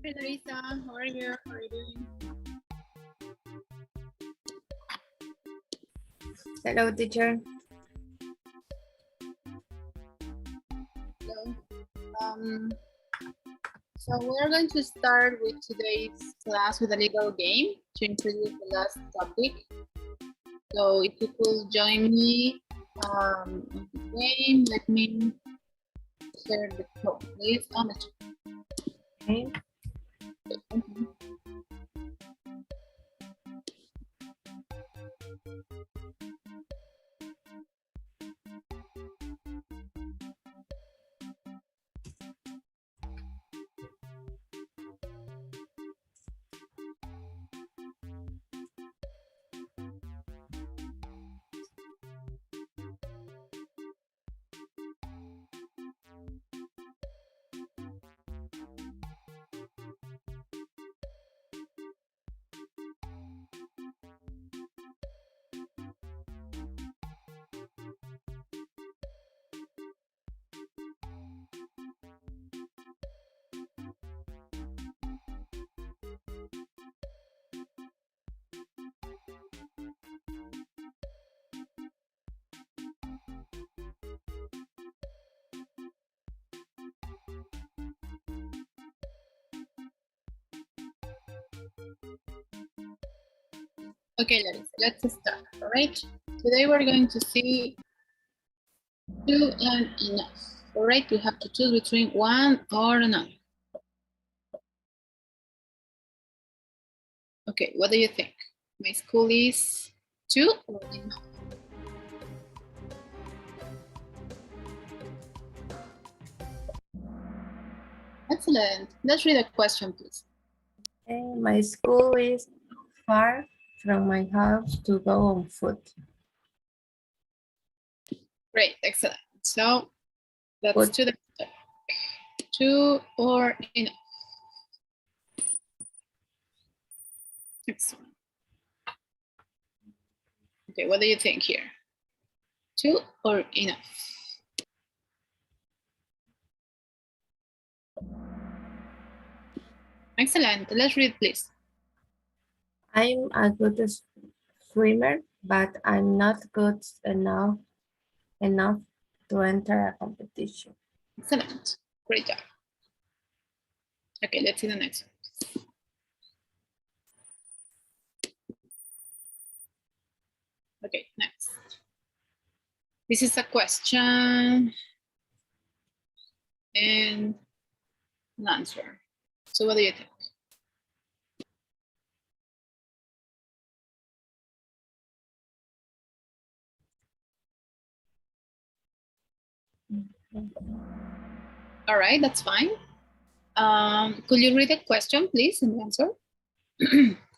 Hey, Larissa, how are you? How are you doing? Hello, teacher. Hello. So we're going to start with today's class with a little game to introduce the last topic. So if you could join me on the game, let me share the code, please. On the Okay. Okay, let's start. All right. Today we're going to see two and enough. All right, you have to choose between one or another. Okay, what do you think? My school is two or enough? Excellent. Let's read the question, please. Okay, my school is far from my house to go on foot. Great, excellent. So that's Foot. to the two or enough. Excellent. Okay, what do you think here? Two or enough? Excellent. Let's read, please. I'm a good swimmer, but I'm not good enough to enter a competition. Excellent. Great job. Okay, let's see the next one. Okay, next. This is a question and an answer. So what do you think? All right, that's fine. Could you read the question, please, and answer?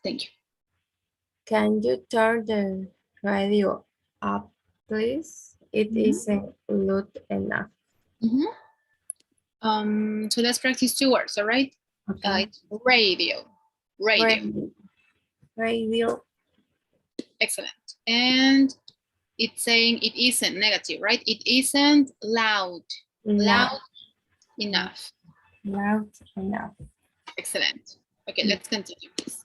Thank you. Can you turn the radio up, please? It isn't loud enough. So let's practice two words, all right? Okay. It's radio. Radio. Excellent. And it's saying it isn't negative, right? It isn't loud. Loud enough. Loud enough. Excellent. Okay, let's continue, please.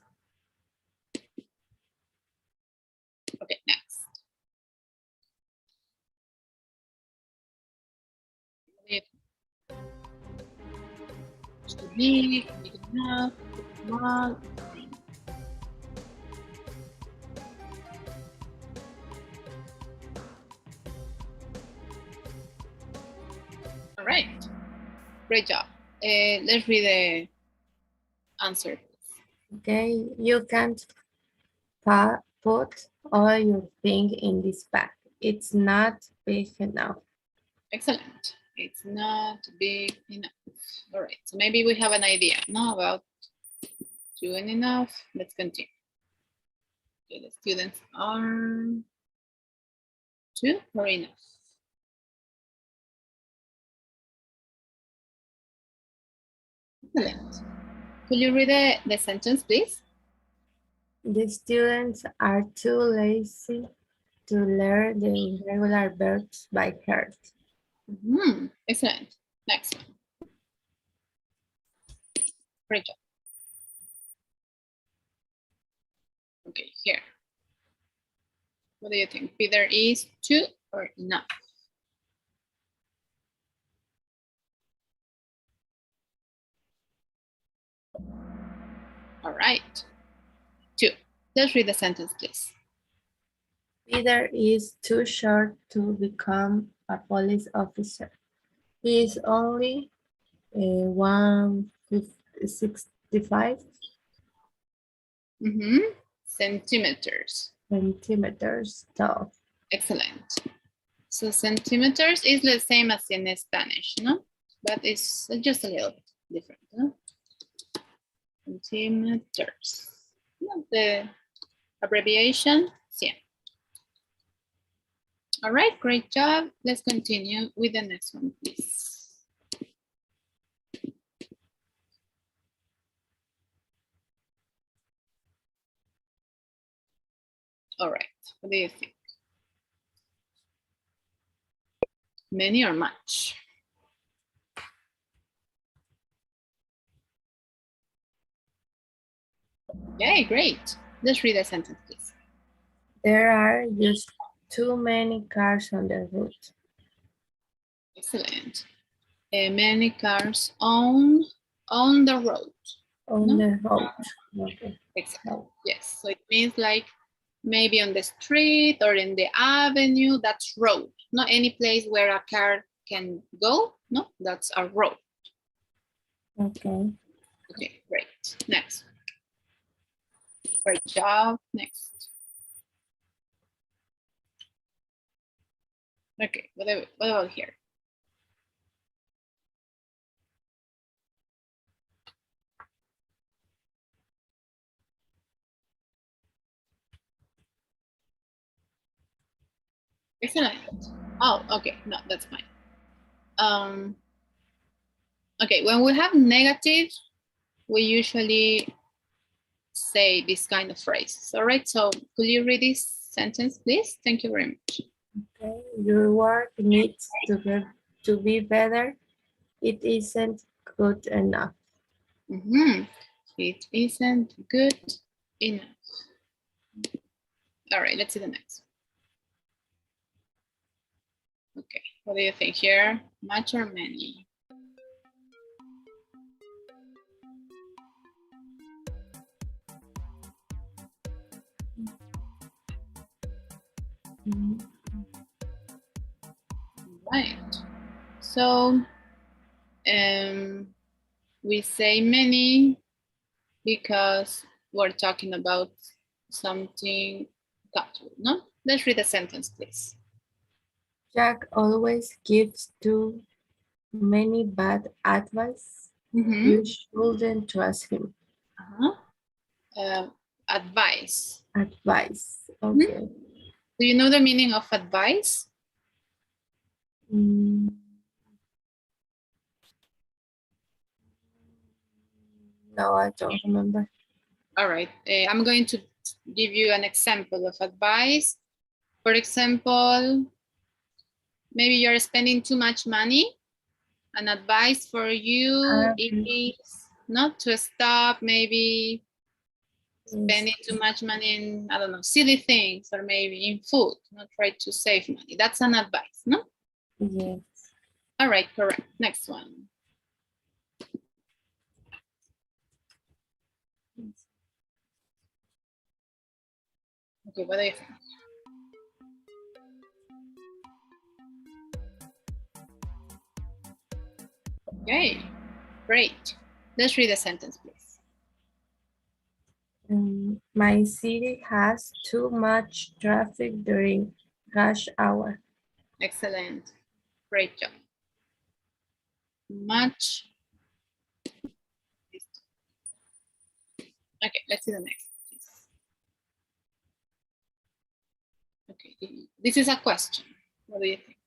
Okay, next. Too big, big enough, small. All right, great job. Let's read the answer. Okay, you can't put all your things in this bag. It's not big enough. Excellent. It's not big enough. All right, so maybe we have an idea, no, about Doing enough. Let's continue. Okay, the students are 2 or enough. Excellent. Could you read the sentence, please? The students are too lazy to learn the irregular verbs by heart. Excellent. Next one. Great job. Okay, here. What do you think? Peter is 2 or enough? All right. 2. Let's read the sentence, please. Peter is too short to become a police officer. He is only 165 Centimeters. centimeters tall. Excellent. So centimeters is the same as in Spanish, no? But it's just a little bit different, no? Centimeters. The abbreviation, 100. All right, great job. Let's continue with the next one, please. All right, what do you think? Many or much? Okay, great. Let's read the sentence, please. There are just too many cars on the road. Excellent. Many cars on the road. On the road. Okay. Exactly. Yes. So it means like maybe on the street or in the avenue. That's road. Not any place where a car can go. No, that's a road. Okay. Okay, great. Next. Great job. Next. Okay, what about here? Excellent. Oh, okay. No, that's fine. Okay, when we have negative, we usually say this kind of phrase. All right, so could you read this sentence, please? Thank you very much. Okay. Your work needs to be better. It isn't good enough. It isn't good enough. All right, let's see the next. Okay, what do you think here? Much or many? Right. So we say many because we're talking about something casual, no? Let's read the sentence, please. Jack always gives too many bad advice. You shouldn't trust him. Advice. Advice. Okay. Do you know the meaning of advice? No, I don't remember. All right. I'm going to give you an example of advice. For example, maybe you're spending too much money. An advice for you is not to stop maybe spending too much money in, I don't know, silly things or maybe in food, not try to save money. That's an advice, no? Yes. All right, correct. Next one. Okay, what do you think? Okay, great. Let's read the sentence, please. My city has too much traffic during rush hour. Excellent. Great job. Much. Okay, let's see the next one, please. Okay, this is a question. What do you think?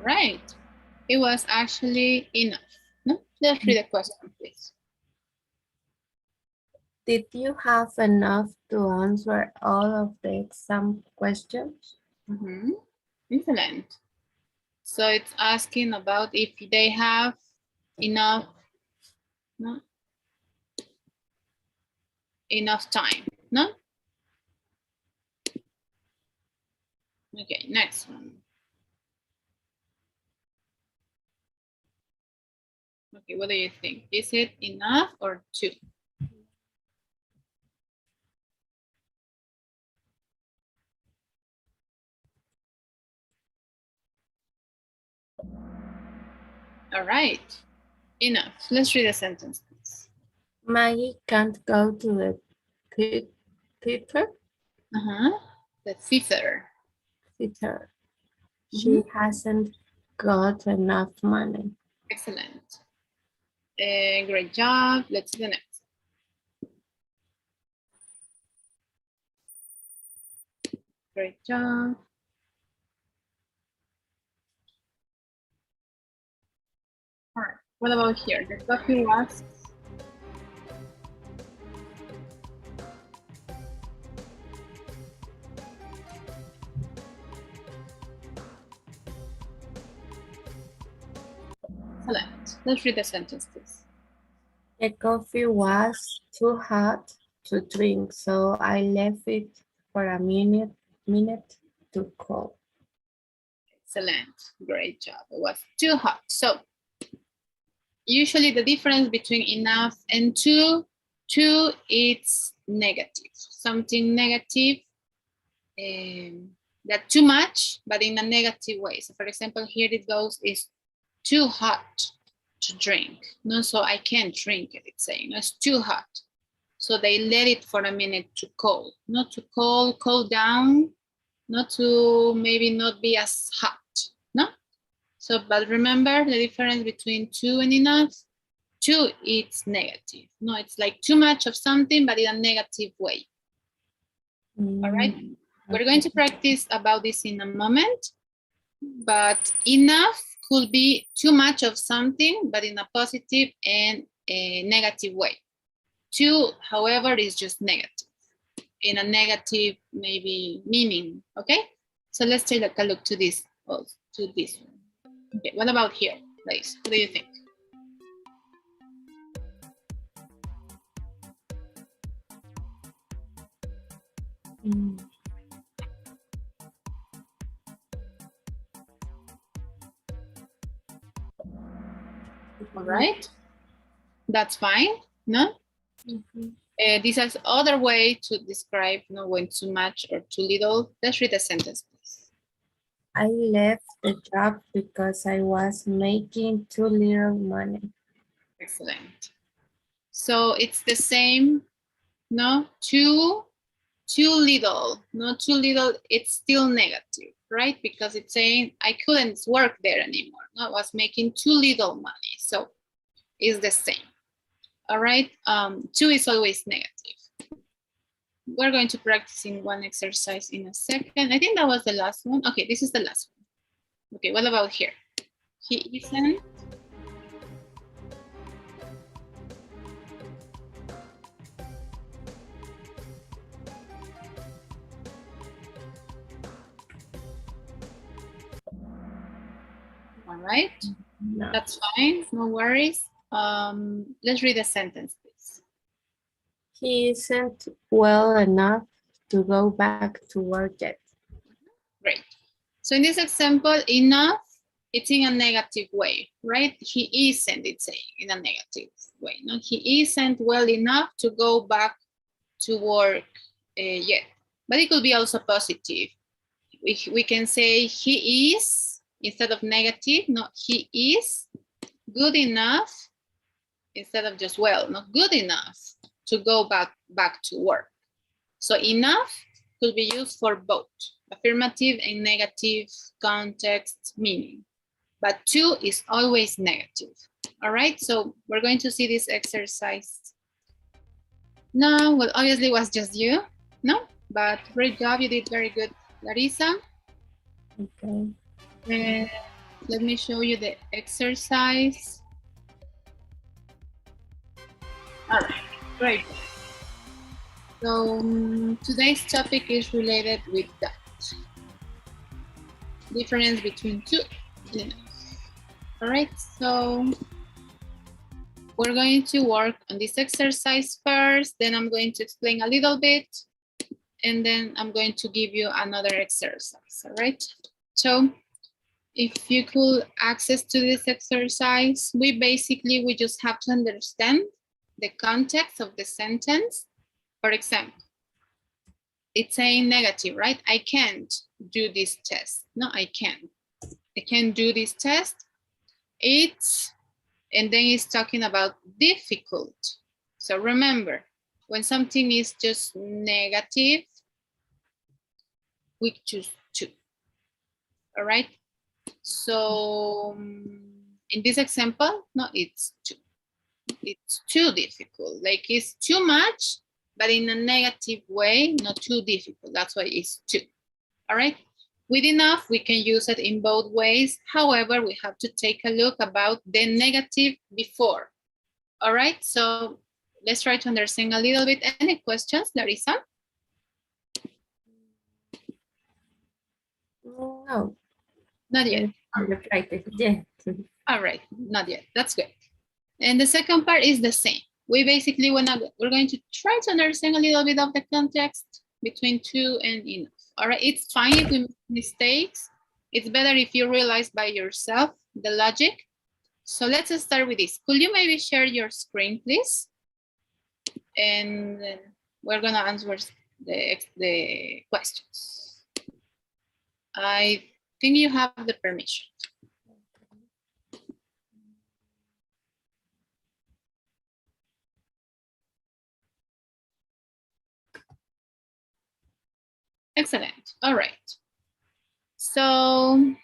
Right. It was actually enough. No? Let's read the question, please. Did you have enough to answer all of the exam questions? Excellent. So it's asking about if they have enough, no? Enough time, no? Okay, next one. Okay, what do you think? Is it enough or two? All right, enough. Let's read the sentence, please. Maggie can't go to the theater. The theater. She hasn't got enough money. Excellent. Great job. Let's do the next. Great job. All right, what about here? The coffee was excellent. Let's read the sentence, please. The coffee was too hot to drink, so I left it for a minute to cool. Excellent. Great job. It was too hot. So usually the difference between enough and two, it's negative. Something negative, that too much, but in a negative way. So for example, here it goes is too hot to drink. No, so I can't drink it. It's saying no, it's too hot. So they let it for a minute to cool, not to cool down, not to maybe not be as hot, no? So, but remember the difference between two and enough? Two, it's negative. No, it's like too much of something, but in a negative way. All right, we're going to practice about this in a moment, but enough could be too much of something, but in a positive and a negative way. Two, however, is just negative, in a negative maybe meaning, okay? So let's take a look to this also, to this one. Okay, what about here, ladies? What do you think? All right, that's fine, no? This is other way to describe, you know, when too much or too little. Let's read the sentence, please. I left the job because I was making too little money. Excellent. So it's the same, no? Too little, not too little, it's still negative, right? Because it's saying I couldn't work there anymore. No, I was making too little money. So it's the same. All right. Two is always negative. We're going to practice in one exercise in a second. I think that was the last one. Okay, this is the last one. Okay, what about here? He isn't. All right, No. that's fine, no worries. Let's read the sentence, please. He isn't well enough to go back to work yet. Great. So in this example, enough, it's in a negative way, right? He isn't, it's saying in a negative way. No, he isn't well enough to go back to work yet. But it could be also positive. We can say he is, instead of negative, no, he is good enough, instead of just well, not good enough to go back to work. So enough could be used for both affirmative and negative context meaning, but two is always negative. All right, so we're going to see this exercise. No, well, obviously it was just you, no? But great job, you did very good, Larissa. Okay. Let me show you the exercise. All right, great. So today's topic is related with that. Difference between two. All right, so we're going to work on this exercise first, then I'm going to explain a little bit, and then I'm going to give you another exercise, all right? So if you could access to this exercise, we just have to understand the context of the sentence. For example, it's saying negative, right? I can't do this test. No, I can't. I can't do this test. And then it's talking about difficult. So remember, when something is just negative, we choose two. All right. So in this example, no, it's two. It's too difficult. Like it's too much, but in a negative way, not too difficult. That's why it's two. All right. With enough, we can use it in both ways. However, we have to take a look about the negative before. All right. So let's try to understand a little bit. Any questions, Larissa? No. Not yet. Yeah. All right, not yet. That's good. And the second part is the same. We basically we're going to try to understand a little bit of the context between two and enough. All right, it's fine if we make mistakes. It's better if you realize by yourself the logic. So let's start with this. Could you maybe share your screen, please? And we're gonna answer the questions. I think you have the permission. Excellent. All right. So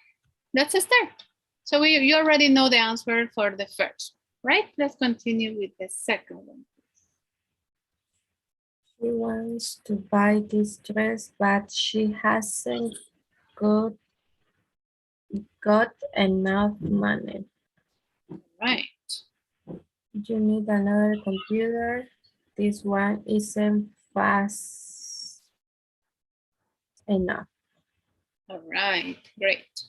let's start. So you already know the answer for the first, right? Let's continue with the second one. She wants to buy this dress, but she hasn't got enough money. Right. You need another computer. This one isn't fast enough. All right, great.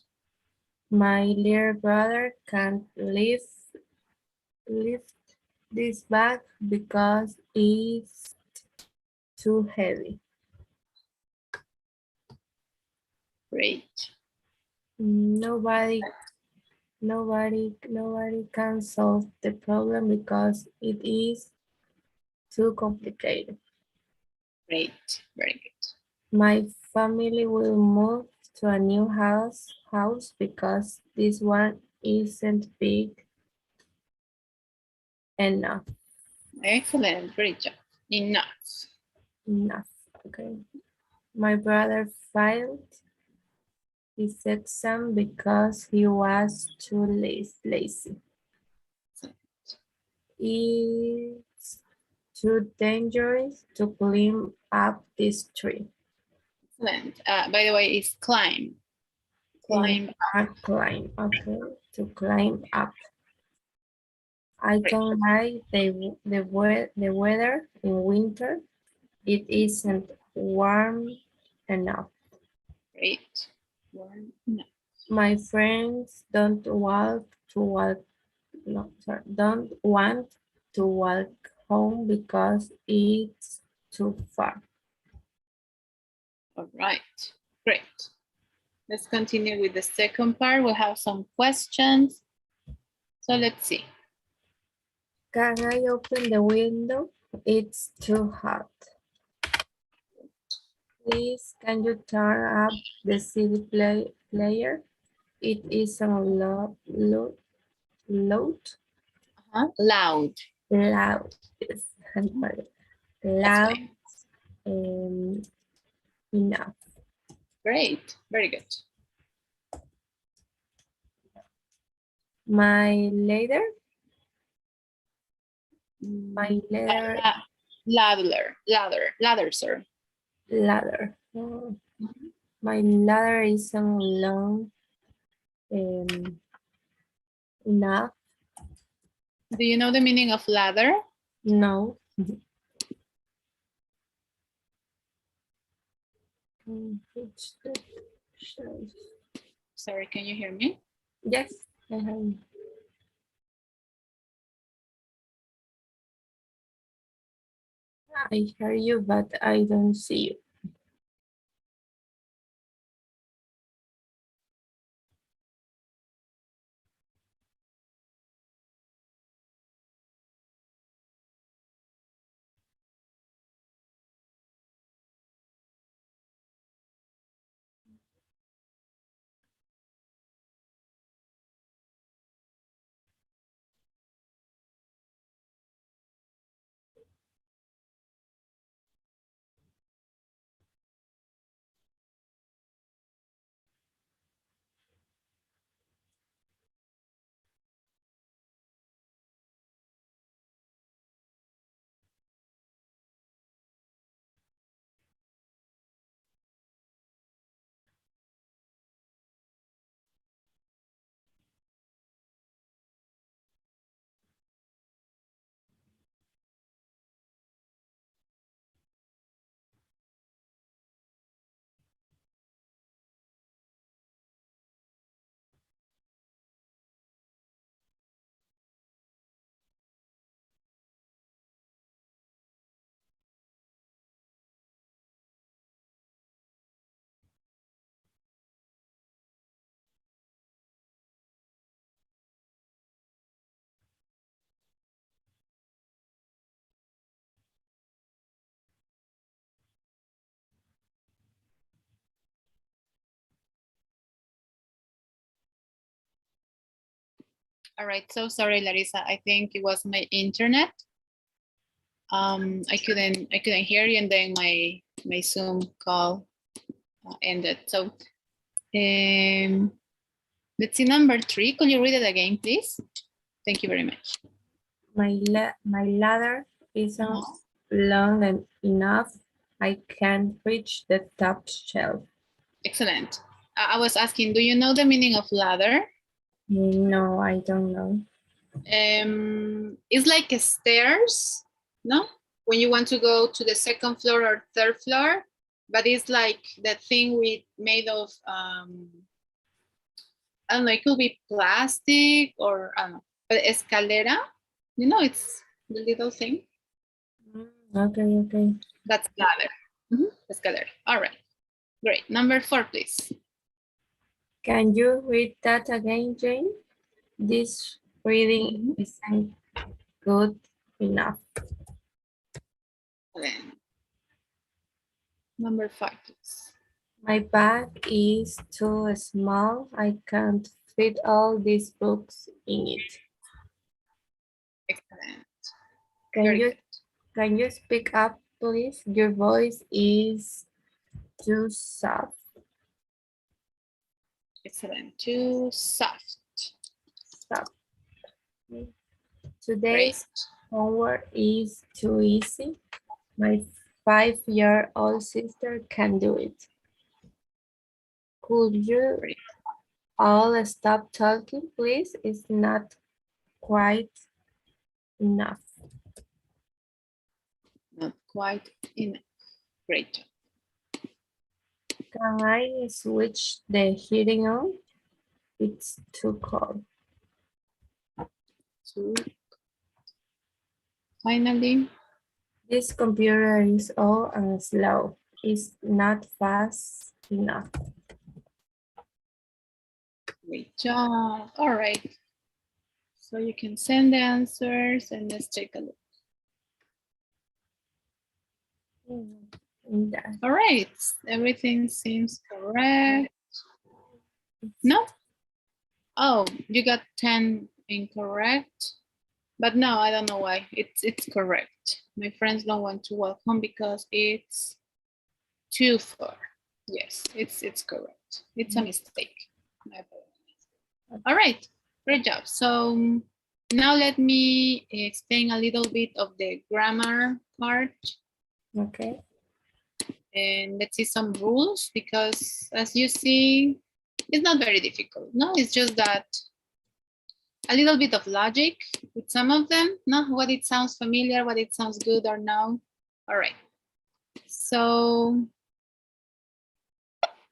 My little brother can't lift this bag because it's too heavy. Great. Nobody can solve the problem because it is too complicated. Great, very good. My family will move to a new house because this one isn't big enough. Excellent, great job. Enough. Enough. Okay. My brother failed his exam because he was too lazy. It's too dangerous to climb up this tree. Excellent. By the way, it's climb. Climb up. Climb, okay, to climb up. I don't like the weather in winter. It isn't warm enough. Great. Warm enough. My friends don't want to walk home because it's too far. All right, great. Let's continue with the second part. We have some questions. So let's see. Can I open the window? It's too hot. Please, can you turn up the CD player? It is on loud. Loud. Loud. Yes, I'm sorry. That's Loud. fine. enough. Great, very good. My letter, Ladder, sir. ladder. Oh, my ladder isn't long enough. Do you know the meaning of ladder? No. Sorry, can you hear me? Yes, I have. I hear you, but I don't see you. All right, so sorry, Larissa. I think it was my internet. I couldn't hear you, and then my Zoom call ended. So let's see number 3. Could you read it again, please? Thank you very much. My ladder isn't long enough. I can't reach the top shelf. Excellent. I was asking, do you know the meaning of ladder? No, I don't know. It's like a stairs, no? When you want to go to the second floor or third floor, but it's like the thing made of, I don't know, it could be plastic or, I don't know, but escalera, you know, it's the little thing. Okay. That's ladder. Escalera. All right. Great. Number 4, please. Can you read that again, Jane? This reading isn't good enough. Then number 5, please. My bag is too small. I can't fit all these books in it. Excellent. Can you speak up, please? Your voice is too soft. Excellent. Too soft. Today's homework is too easy. My 5-year-old sister can do it. Could you all stop talking, please? It's not quite enough. Not quite enough. Great. Can I switch the heating on? It's too cold. Finally. This computer is old and slow. It's not fast enough. Great job. All right. So you can send the answers and let's take a look. All right. Everything seems correct. No? Oh, you got 10 incorrect. But no, I don't know why. It's correct. My friends don't want to welcome because it's too far. Yes, it's correct. It's a mistake. My apologies. All right, great job. So now let me explain a little bit of the grammar part. Okay. And let's see some rules, because as you see, it's not very difficult. No, it's just that a little bit of logic with some of them, not what it sounds familiar, what it sounds good or no. All right. So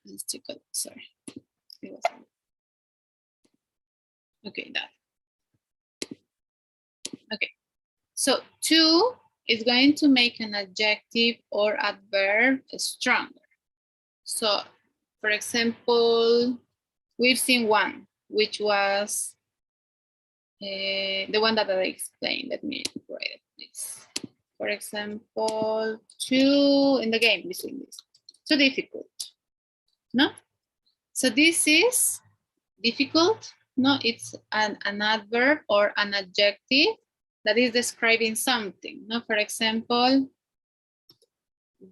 let's take a look. Sorry. Okay, that. Okay. So to is going to make an adjective or adverb stronger. So for example, we've seen one, which was the one that I explained. Let me write it, please. For example, too in the game, missing this. Too difficult. No? So this is difficult. No, it's an adverb or an adjective that is describing something. No, for example,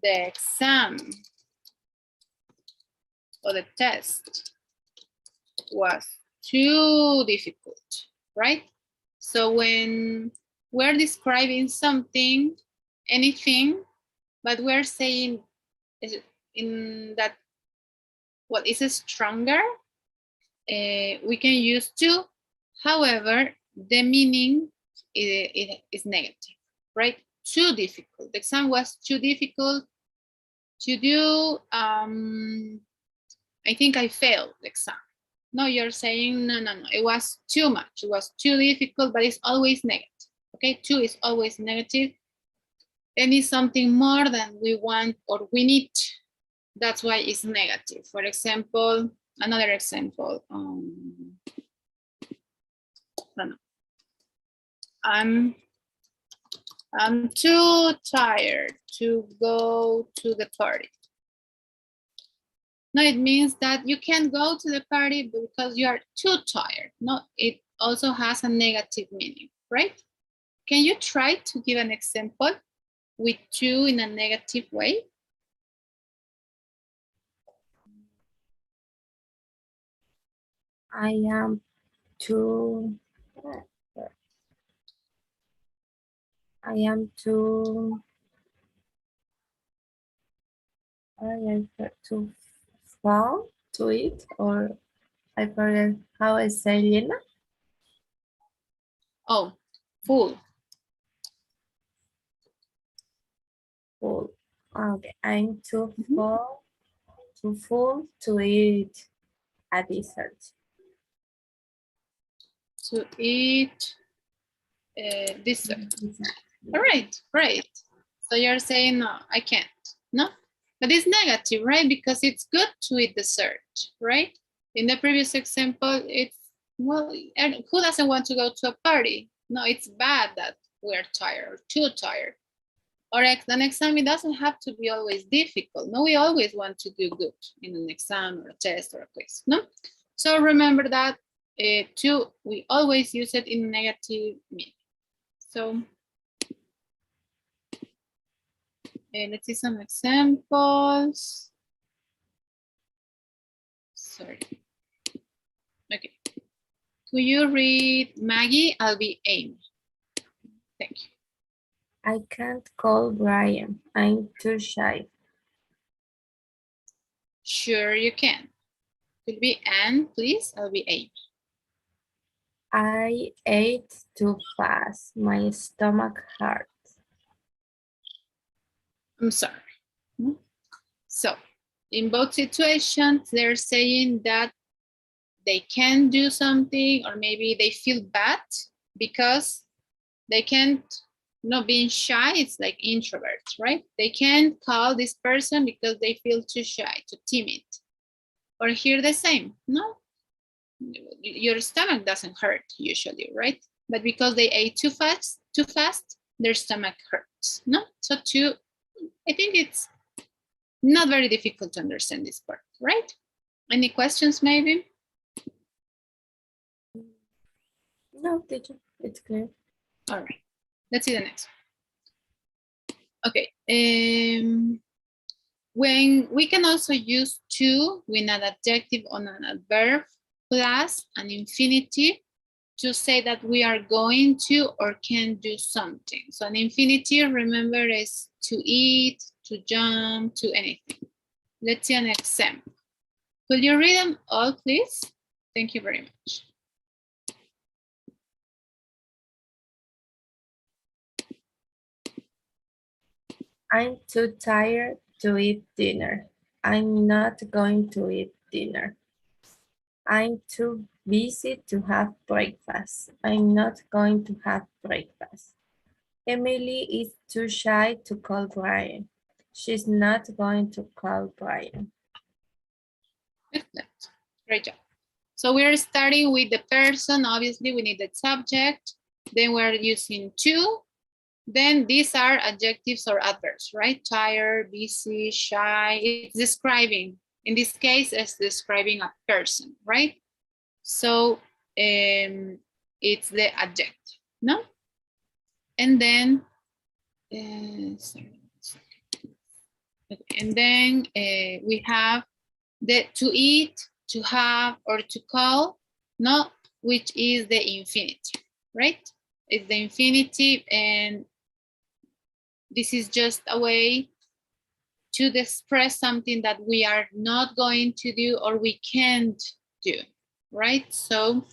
the exam or the test was too difficult, right? So when we're describing something, anything, but we're saying in that what is stronger, we can use to. However, the meaning is negative, right? Too difficult. The exam was too difficult to do. I think I failed the exam. No, you're saying, no, it was too much. It was too difficult, but it's always negative. Okay, too is always negative. And it's something more than we want or we need. That's why it's negative. For example, another example. I'm too tired to go to the party. No, it means that you can't go to the party because you are too tired. No, it also has a negative meaning, right? Can you try to give an example with too in a negative way? I am too. I am too. I am too full to eat, or I forget how I say Lena. Oh, full. Full. Okay, I'm too full to eat a dessert. To eat dessert. All right, great. So you're saying, no, I can't, no? But it's negative, right? Because it's good to eat dessert, right? In the previous example, it's, well, and who doesn't want to go to a party? No, it's bad that we're tired or too tired. Or an exam, it doesn't have to be always difficult. No, we always want to do good in an exam or a test or a quiz, no? So remember that too, we always use it in negative meaning. So let's see some examples. Sorry. Okay. Could you read Maggie? I'll be Amy. Thank you. I can't call Brian. I'm too shy. Sure you can. Could be Anne, please? I'll be Amy. I ate too fast. My stomach hurts. I'm sorry. So in both situations, they're saying that they can do something, or maybe they feel bad because they can't, being shy, it's like introverts, right? They can't call this person because they feel too shy, too timid. Or here the same, no? Your stomach doesn't hurt usually, right? But because they ate too fast, their stomach hurts, no? So I think it's not very difficult to understand this part, right? Any questions maybe? No, teacher, it's clear. All right, let's see the next one. Okay, When we can also use to with an adjective or an adverb plus an infinitive to say that we are going to or can do something. So an infinitive, remember, is to eat, to jump, to anything. Let's see an example. Could you read them all, please? Thank you very much. I'm too tired to eat dinner. I'm not going to eat dinner. I'm too busy to have breakfast. I'm not going to have breakfast. Emily is too shy to call Brian. She's not going to call Brian. Excellent. Great job. So we're starting with the person. Obviously, we need the subject. Then we're using to. Then these are adjectives or adverbs, right? Tired, busy, shy. It's describing. In this case, it's describing a person, right? So it's the adjective, no? And then, sorry. Okay. And then we have the to eat, to have, or to call, no, which is the infinitive, right? It's the infinitive, and this is just a way to express something that we are not going to do or we can't do, right? So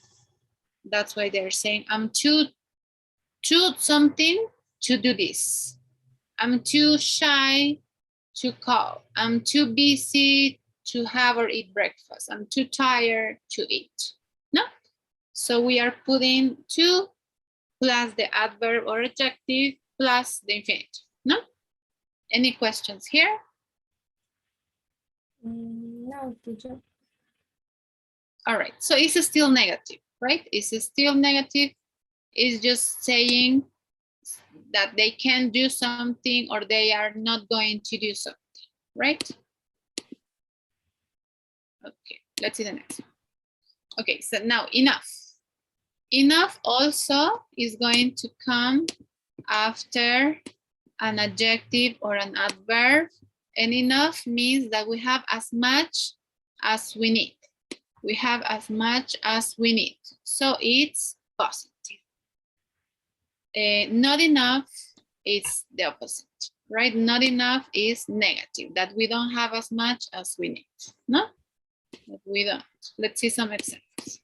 that's why they're saying, I'm too something to do this. I'm too shy to call. I'm too busy to have or eat breakfast. I'm too tired to eat. No? So we are putting to plus the adverb or adjective plus the infinitive. No? Any questions here? No, teacher. All right, so it's still negative, right? It's still negative. It's just saying that they can do something or they are not going to do something, right? Okay, let's see the next one. Okay, so now enough. Enough also is going to come after an adjective or an adverb, and enough means that we have as much as we need. We have as much as we need. So it's positive. Not enough is the opposite, right? Not enough is negative, that we don't have as much as we need, no? That we don't. Let's see some examples.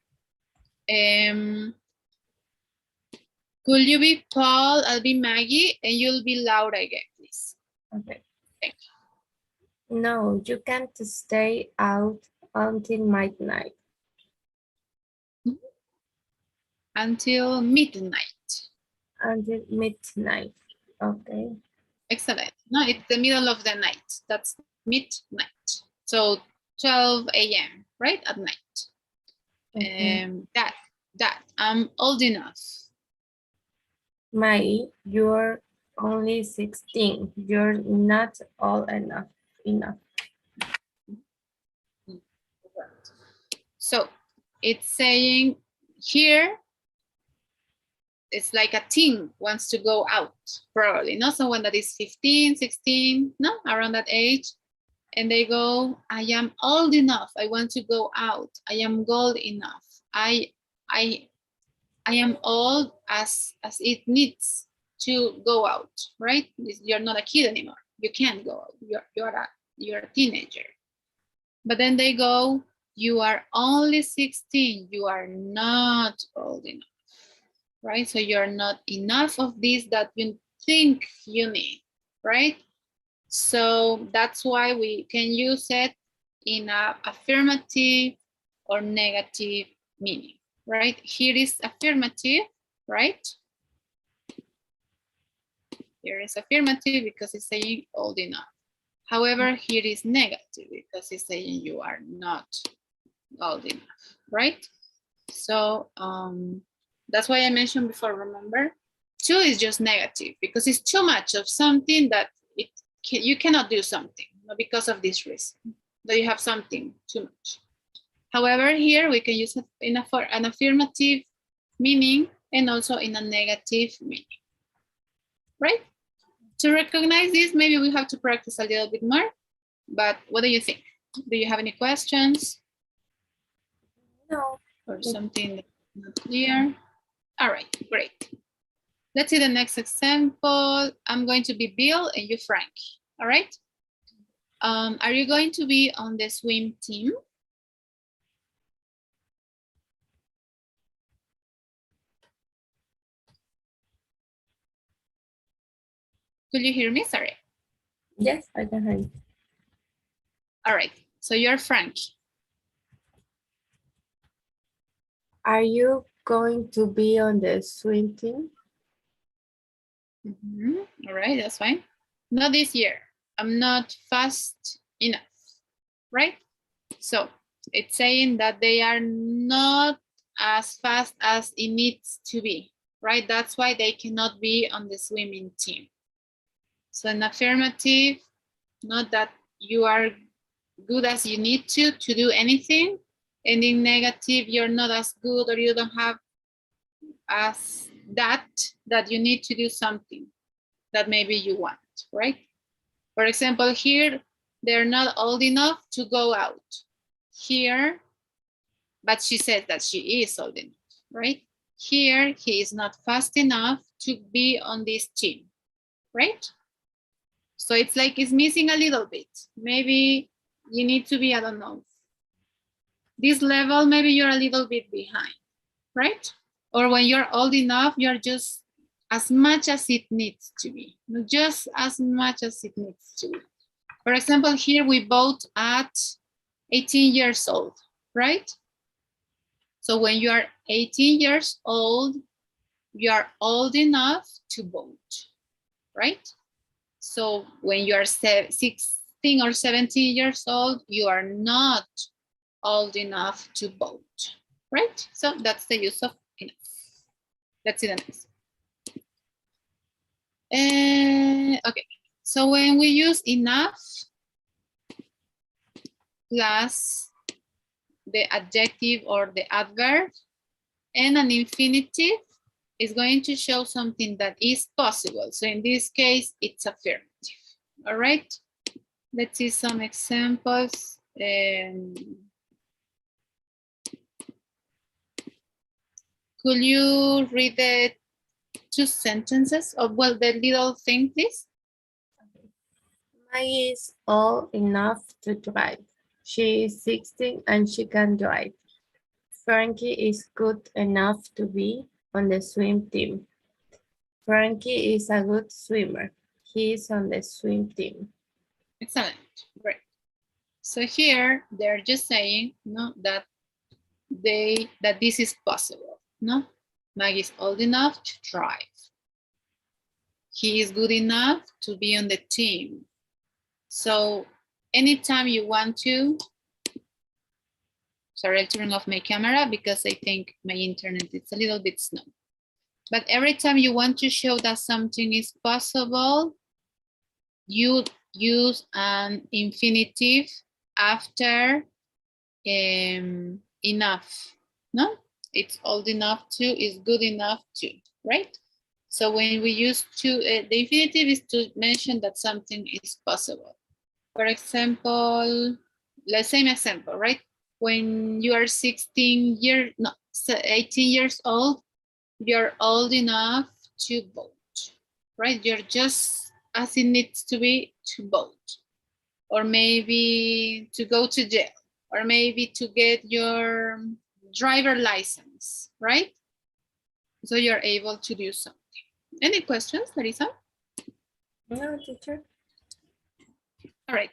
Could you be Paul, I'll be Maggie, and you'll be Laura again, please. Okay. Thank you. No, you can't stay out until midnight. Until midnight. Until midnight. Okay. Excellent. No, it's the middle of the night. That's midnight. So 12 a.m., right? At night. Okay. That, I'm old enough. Maggie, you're only 16. You're not old enough. So it's saying here, it's like a teen wants to go out, probably, not someone that is 15, 16, no, around that age. And they go, I am old enough. I want to go out. I am old enough. I am old as it needs to go out, right? You're not a kid anymore. You can't go out. You're a teenager. But then they go, you are only 16. You are not old enough, right? So you're not enough of this that you think you need, right? So that's why we can use it in an affirmative or negative meaning, right? Here is affirmative, right? Here is affirmative because it's saying old enough. However, here is negative because it's saying you are not old enough, right? So that's why I mentioned before, remember? Too is just negative because it's too much of something that you cannot do something because of this reason, that you have something too much. However, here we can use it in an affirmative meaning and also in a negative meaning, right? To recognize this, maybe we have to practice a little bit more. But what do you think? Do you have any questions No. or something that's not clear? All right, great. Let's see the next example. I'm going to be Bill and you Frank. All right. Are you going to be on the swim team? Could you hear me? Sorry. Yes, I can hear you. All right. So you're Frank. Are you going to be on the swim team? All right, that's fine. Not this year. I'm not fast enough, right? So it's saying that they are not as fast as it needs to be, right? That's why they cannot be on the swimming team. So an affirmative, not that you are good as you need to do anything. And in negative, you're not as good or you don't have as that you need to do something that maybe you want, right? For example, here, they're not old enough to go out. Here, but she says that she is old enough, right? Here, he is not fast enough to be on this team, right? So it's like it's missing a little bit. Maybe you need to be, I don't know, this level, maybe you're a little bit behind, right? Or when you're old enough, you're just as much as it needs to be, just as much as it needs to be. For example, here we vote at 18 years old, right? So when you are 18 years old, you are old enough to vote, right? So when you are 16 or 17 years old, you are not old enough to vote, right? So that's the use of enough. Let's see the next. Okay, so when we use enough plus the adjective or the adverb and an infinitive is going to show something that is possible. So in this case, it's affirmative. All right, let's see some examples. Could you read the two sentences of, well, the little thing, please? Maggie is old enough to drive. She is 16 and she can drive. Frankie is good enough to be on the swim team. Frankie is a good swimmer. He is on the swim team. Excellent, great. So here they're just saying, no, that this is possible. No, Maggie is old enough to drive. He is good enough to be on the team. So anytime you want to, sorry, I'll turn off my camera because I think my internet is a little bit slow. But every time you want to show that something is possible, you use an infinitive after enough, no? It's old enough to, is good enough to, right? So when we use to, the infinitive is to mention that something is possible. For example, let's say an example, right? When you are 18 years old, you're old enough to vote, right? You're just as it needs to be to vote, or maybe to go to jail, or maybe to get your driver license, right? So you're able to do something. Any questions, Larissa? No, teacher. All right.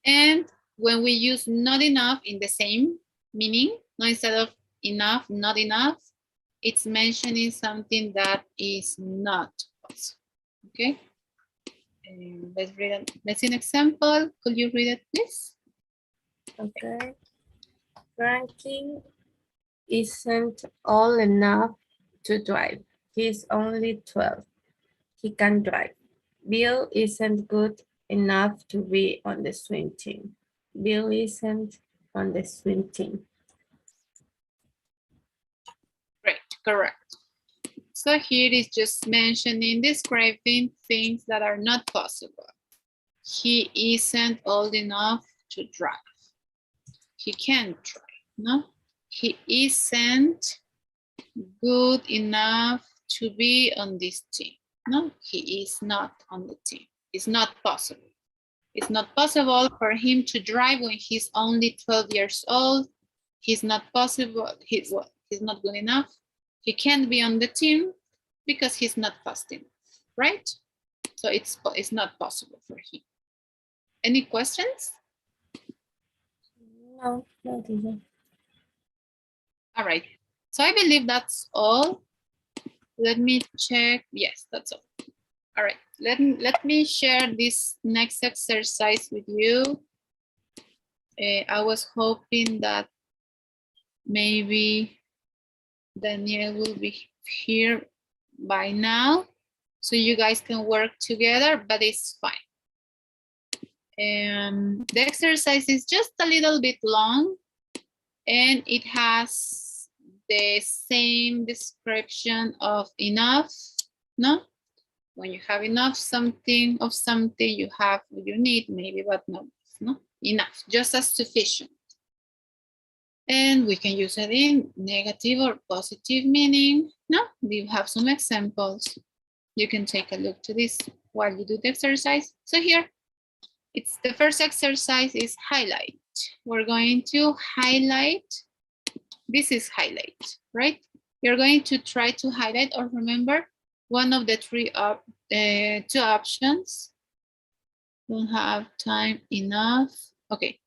And when we use not enough in the same meaning, no, instead of enough, not enough, it's mentioning something that is not possible. Okay. Let's read it. Let's see an example. Could you read it, please? Okay. Frankie isn't old enough to drive. He's only 12. He can drive. Bill isn't good enough to be on the swim team. Bill isn't on the swim team. Great, correct. So here is just mentioning, describing things that are not possible. He isn't old enough to drive. He can't drive, no? He isn't good enough to be on this team. No, he is not on the team. It's not possible. It's not possible for him to drive when he's only 12 years old. He's not possible. He's not good enough. He can't be on the team because he's not fast enough, right? So it's not possible for him. Any questions? No, no, teacher. All right. So I believe that's all. Let me check. Yes, that's all. All right. Let me share this next exercise with you. I was hoping that maybe Daniel will be here by now, so you guys can work together, but it's fine. The exercise is just a little bit long, and it has the same description of enough, no? When you have enough something of something, you have what you need, maybe, but not, no? Enough, just as sufficient. And we can use it in negative or positive meaning. No, we have some examples. You can take a look to this while you do the exercise. So here, it's the first exercise is highlight. We're going to highlight. This is highlight, right? You're going to try to highlight or remember one of the two options. Don't have time enough. Okay,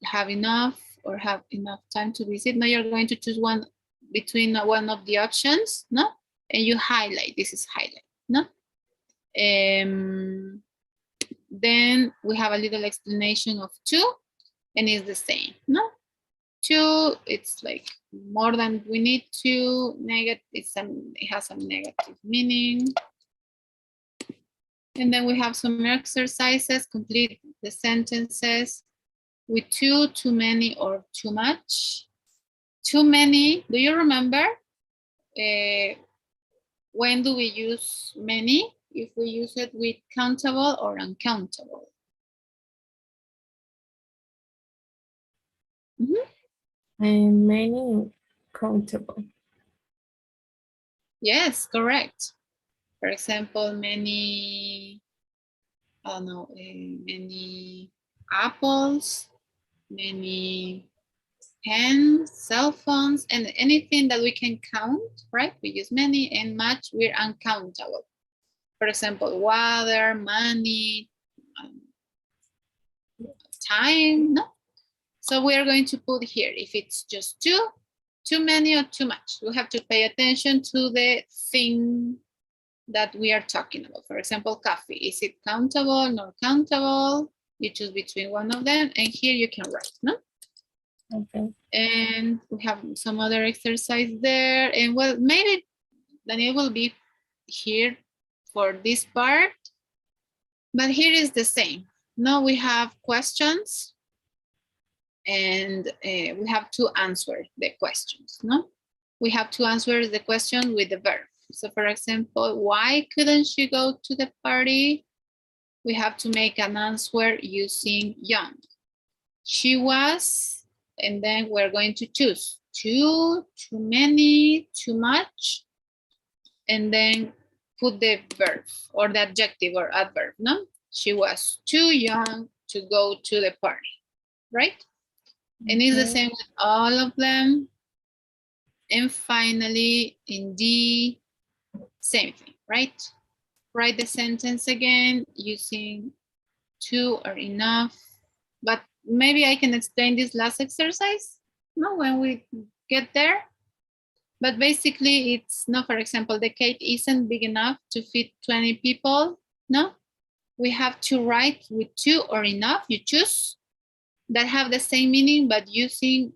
have enough or have enough time to visit. Now you're going to choose one between one of the options, no? And you highlight, this is highlight, no? Then we have a little explanation of two, and it's the same, no? Two, it's like more than we need to, negative, it has some negative meaning. And then we have some exercises, complete the sentences with too many, or too much. Too many, do you remember? When do we use many? If we use it with countable or uncountable? And many countable. Yes, correct. For example, many, I don't know, many apples, many pens, cell phones, and anything that we can count, right? We use many, and much, we're uncountable. For example, water, money, time, no? So we are going to put here, if it's just too many or too much. We have to pay attention to the thing that we are talking about. For example, coffee, is it countable, not countable? You choose between one of them, and here you can write, no? Okay. And we have some other exercise there. And well, maybe Daniel will be here for this part, but here is the same. Now we have questions, and we have to answer the questions, no? We have to answer the question with the verb. So for example, why couldn't she go to the party? We have to make an answer using young. She was, and then we're going to choose too many, too much, and then put the verb or the adjective or adverb, no? She was too young to go to the party, right? And it's the same with all of them. And finally, in D, same thing, right? Write the sentence again using too or enough. But maybe I can explain this last exercise, no, when we get there. But basically it's, no, for example, the cake isn't big enough to fit 20 people, no? We have to write with too or enough, you choose, that have the same meaning but using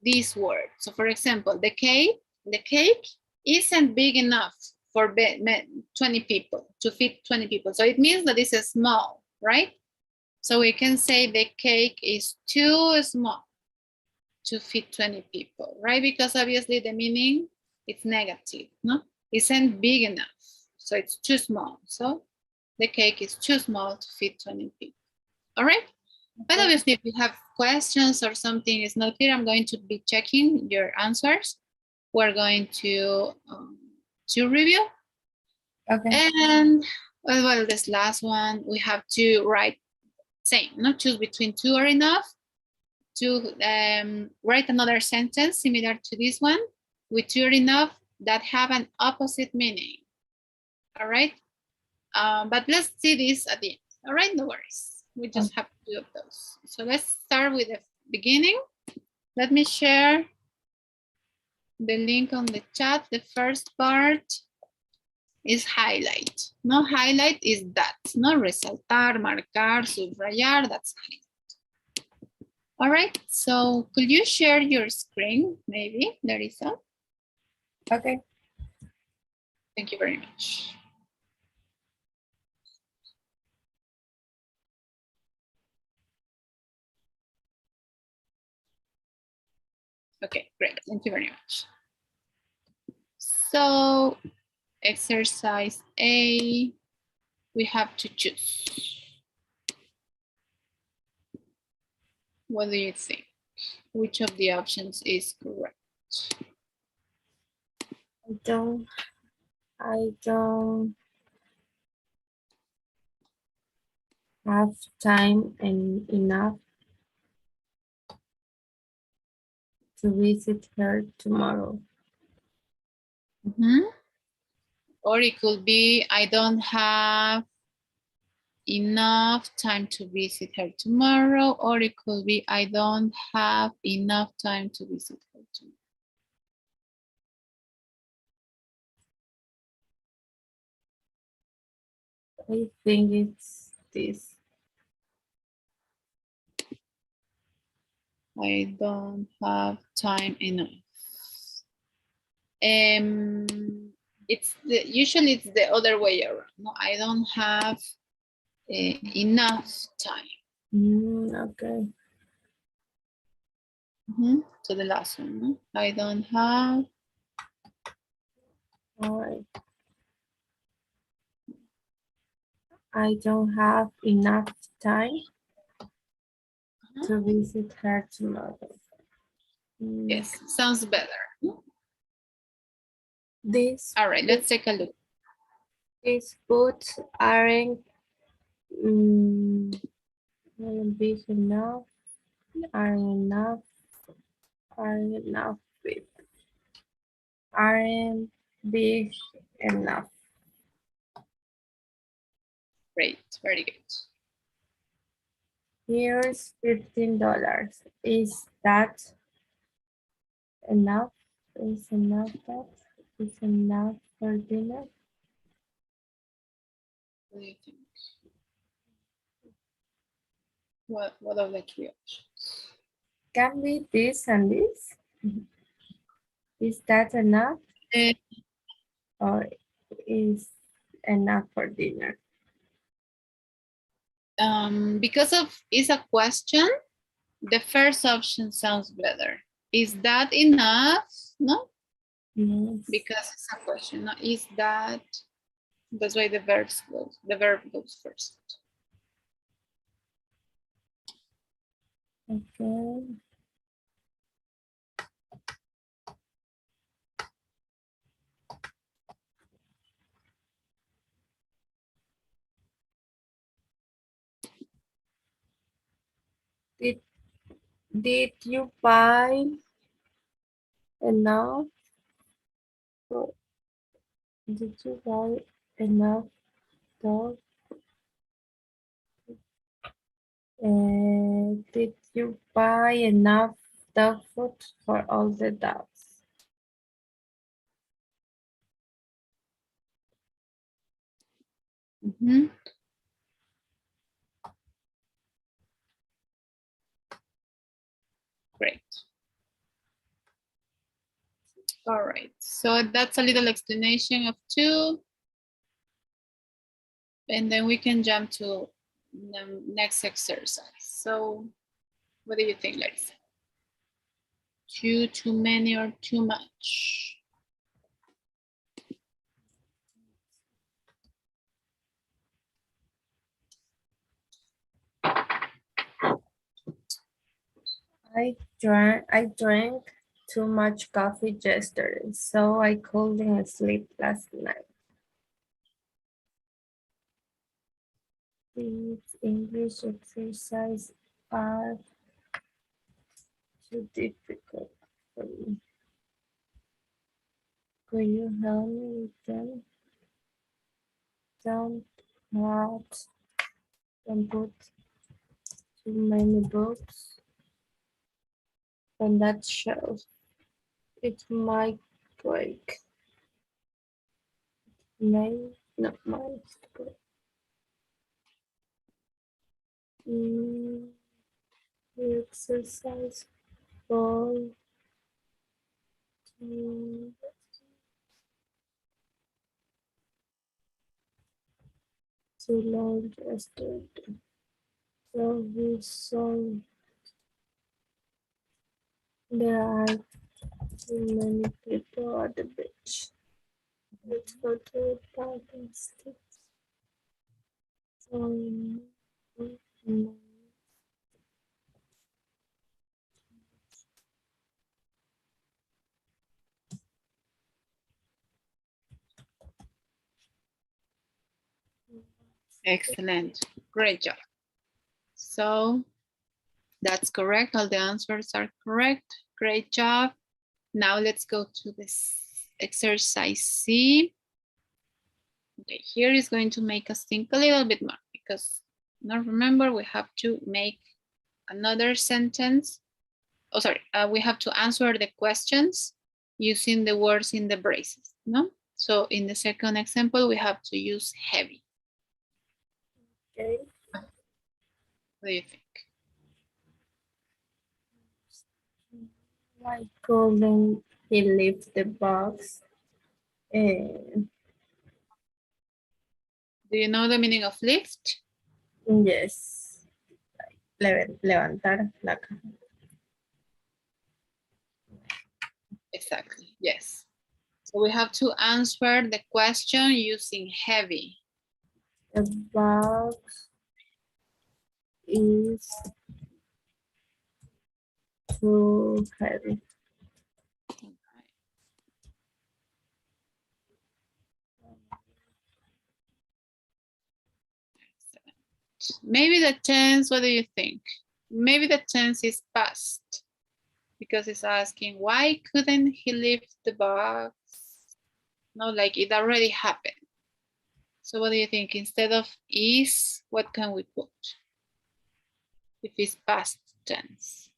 this word. So for example, the cake isn't big enough for 20 people, to fit 20 people. So it means that it's small, right? So we can say the cake is too small to fit 20 people, right? Because obviously the meaning is negative, no? Isn't big enough, so it's too small. So the cake is too small to fit 20 people. All right? But Okay. obviously, if you have questions or something is not clear, I'm going to be checking your answers. We're going to review. Okay. And well, this last one, we have to write same, not choose between two or enough. To write another sentence similar to this one with two or enough that have an opposite meaning. All right. But let's see this at the end. All right, no worries. We just have two of those. So let's start with the beginning. Let me share the link on the chat. The first part is highlight. No, highlight is that. No, resaltar, marcar, subrayar, that's highlight. All right, so could you share your screen, maybe, Larissa? Okay. Thank you very much. Okay, great. Thank you very much. So exercise A, we have to choose. What do you think? Which of the options is correct? I don't have time and enough to visit her tomorrow. Or it could be, I don't have enough time to visit her tomorrow, or it could be, I don't have enough time to visit her tomorrow. I think it's this. I don't have time enough. Usually it's the other way around. No, I don't have enough time. Okay. So the last one, no? I don't have. All right. I don't have enough time to visit her tomorrow. Yes, sounds better. This. All right, let's take a look. These boots aren't big enough. Aren't big. Aren't big enough. Great, very good. Here's $15. Is that enough? Is enough for dinner? What do you think? What are the three options? Can be this and this. Is that enough? Or is enough for dinner? Because of is a question, the first option sounds better. Is that enough? No? Yes. Because it's a question. No? Is that? That's why the verb goes first. Okay. Did you buy enough? Did you buy enough dog? Did you buy enough dog food for all the dogs? Great. All right, so that's a little explanation of two. And then we can jump to the next exercise. So what do you think, Larissa? Too many or too much? I drank too much coffee yesterday, so I couldn't sleep last night. These English exercises are too difficult for me. Could you help me with them? Don't not don't put too many books on that shelf. It might break. May not might break. Mm, the exercise for too, too long yesterday. So we saw there are too many people at the beach. Let's go to the park instead. Um, mm, Excellent. Great job. So that's correct. All the answers are correct. Great job. Now let's go to this exercise C. Okay, here is going to make us think a little bit more because now remember we have to make another sentence. Oh, sorry, we have to answer the questions using the words in the braces, no? So in the second example, we have to use heavy. Okay. What do you think? Why couldn't he lift the box? And Do you know the meaning of lift? yes, levantar la caja. Exactly, yes. So we have to answer the question using heavy. The box is too heavy. Maybe the tense, what do you think? Maybe the tense is past because it's asking why couldn't he lift the box? No, like it already happened. So what do you think? Instead of is, what can we put? If it's past tense.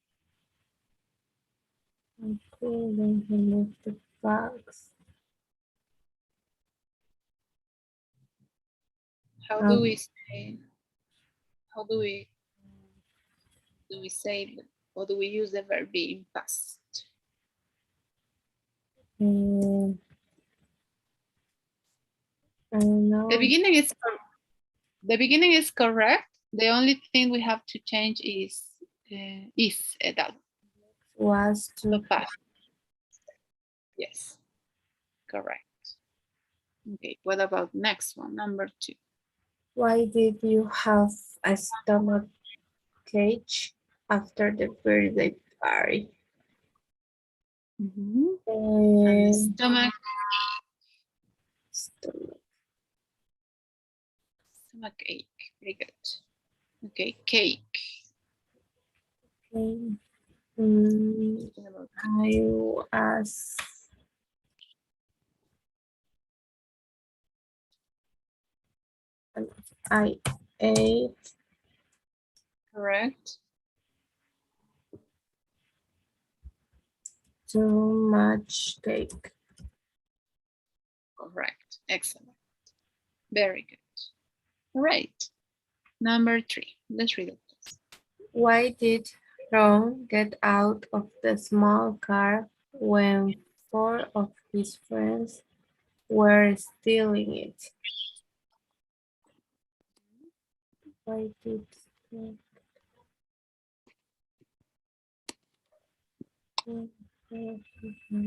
I couldn't he lift the box. How do we say? How do we say? Or do we use the verb be in past? I don't know. The beginning is correct. The only thing we have to change is that. Was So to past. Yes, correct. Okay, what about next one, number 2? why did you have a stomach ache after the birthday party? And stomach Stomach. ache. Very good. Okay, cake. Okay. I was I ate Correct. too much cake. Correct. Excellent. Very good. All right. Number 3. Let's read it. Why did Ron get out of the small car when 4 of his friends were stealing it? Why did Ron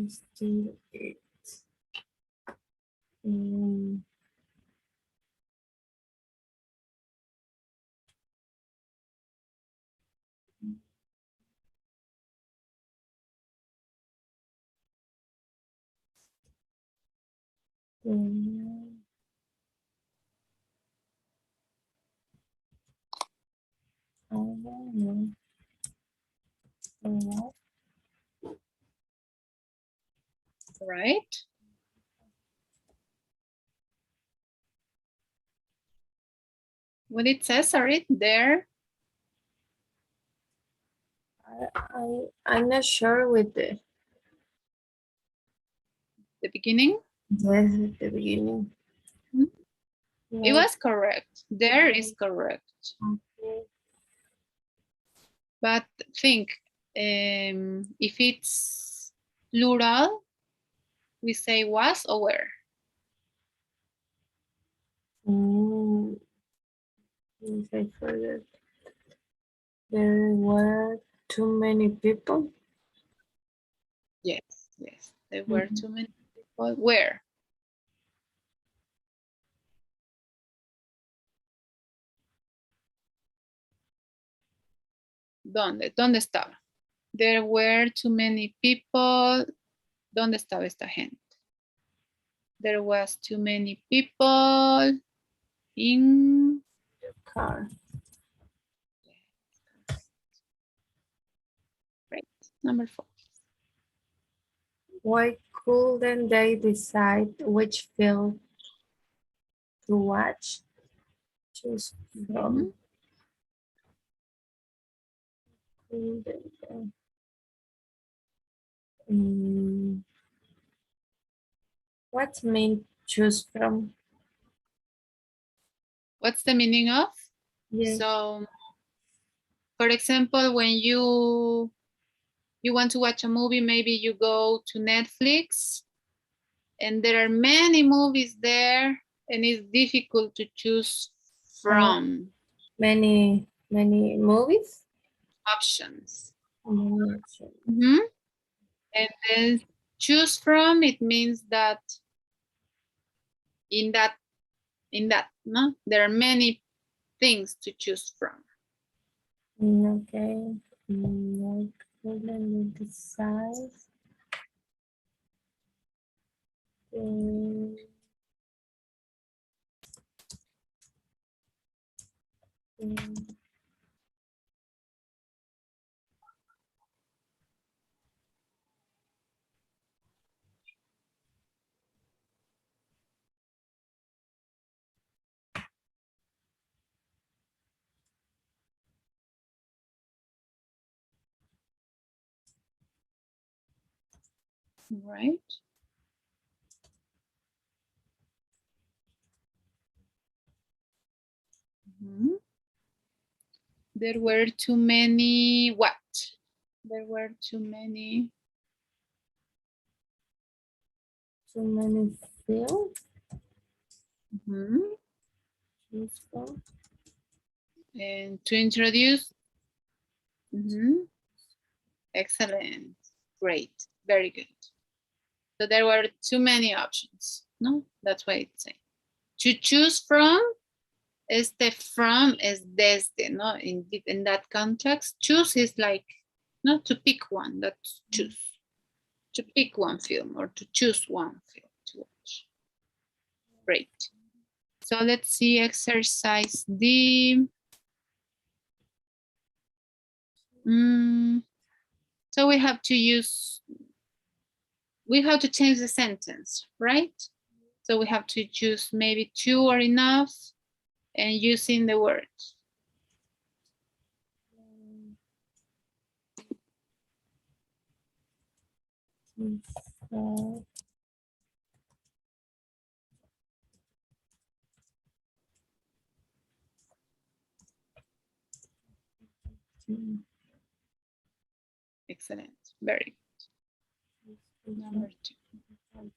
steal it? Um, Mm. I don't know. What? Right? What it says, sorry, there. I'm not sure with The beginning. yes at the beginning. It Like, was correct. There is correct. okay. But think, if it's plural, we say was or were. Mm, yes, I forgot. There were too many people. Yes, yes. There were too many people. Where? ¿Dónde? ¿Dónde estaba? There were too many people. ¿Dónde estaba esta gente? There was too many people in Car. right. Number 4. Why couldn't they decide which film to watch? Choose from. Couldn't they? Mm, what mean choose from? What's the meaning of? Yes. So, for example, when you want to watch a movie, maybe you go to Netflix and there are many movies there and it's difficult to choose from Many movies. options. Many options. And then choose from, it means that in that no, there are many things to choose from. Okay. Why couldn't they decide? Mm, mm, Right. There were too many what? There were too many films. Choose from. and to introduce. Excellent. Great. Very good. So there were too many options. No, that's why it's saying. To choose from, este from is desde, no? In that context, choose is like, no, to pick one, that's choose. To pick one film or to choose one film to watch. Great. So let's see exercise D. So we have to change the sentence, right? So we have to choose maybe two are enough and using the words. Excellent. Very good. Number 2.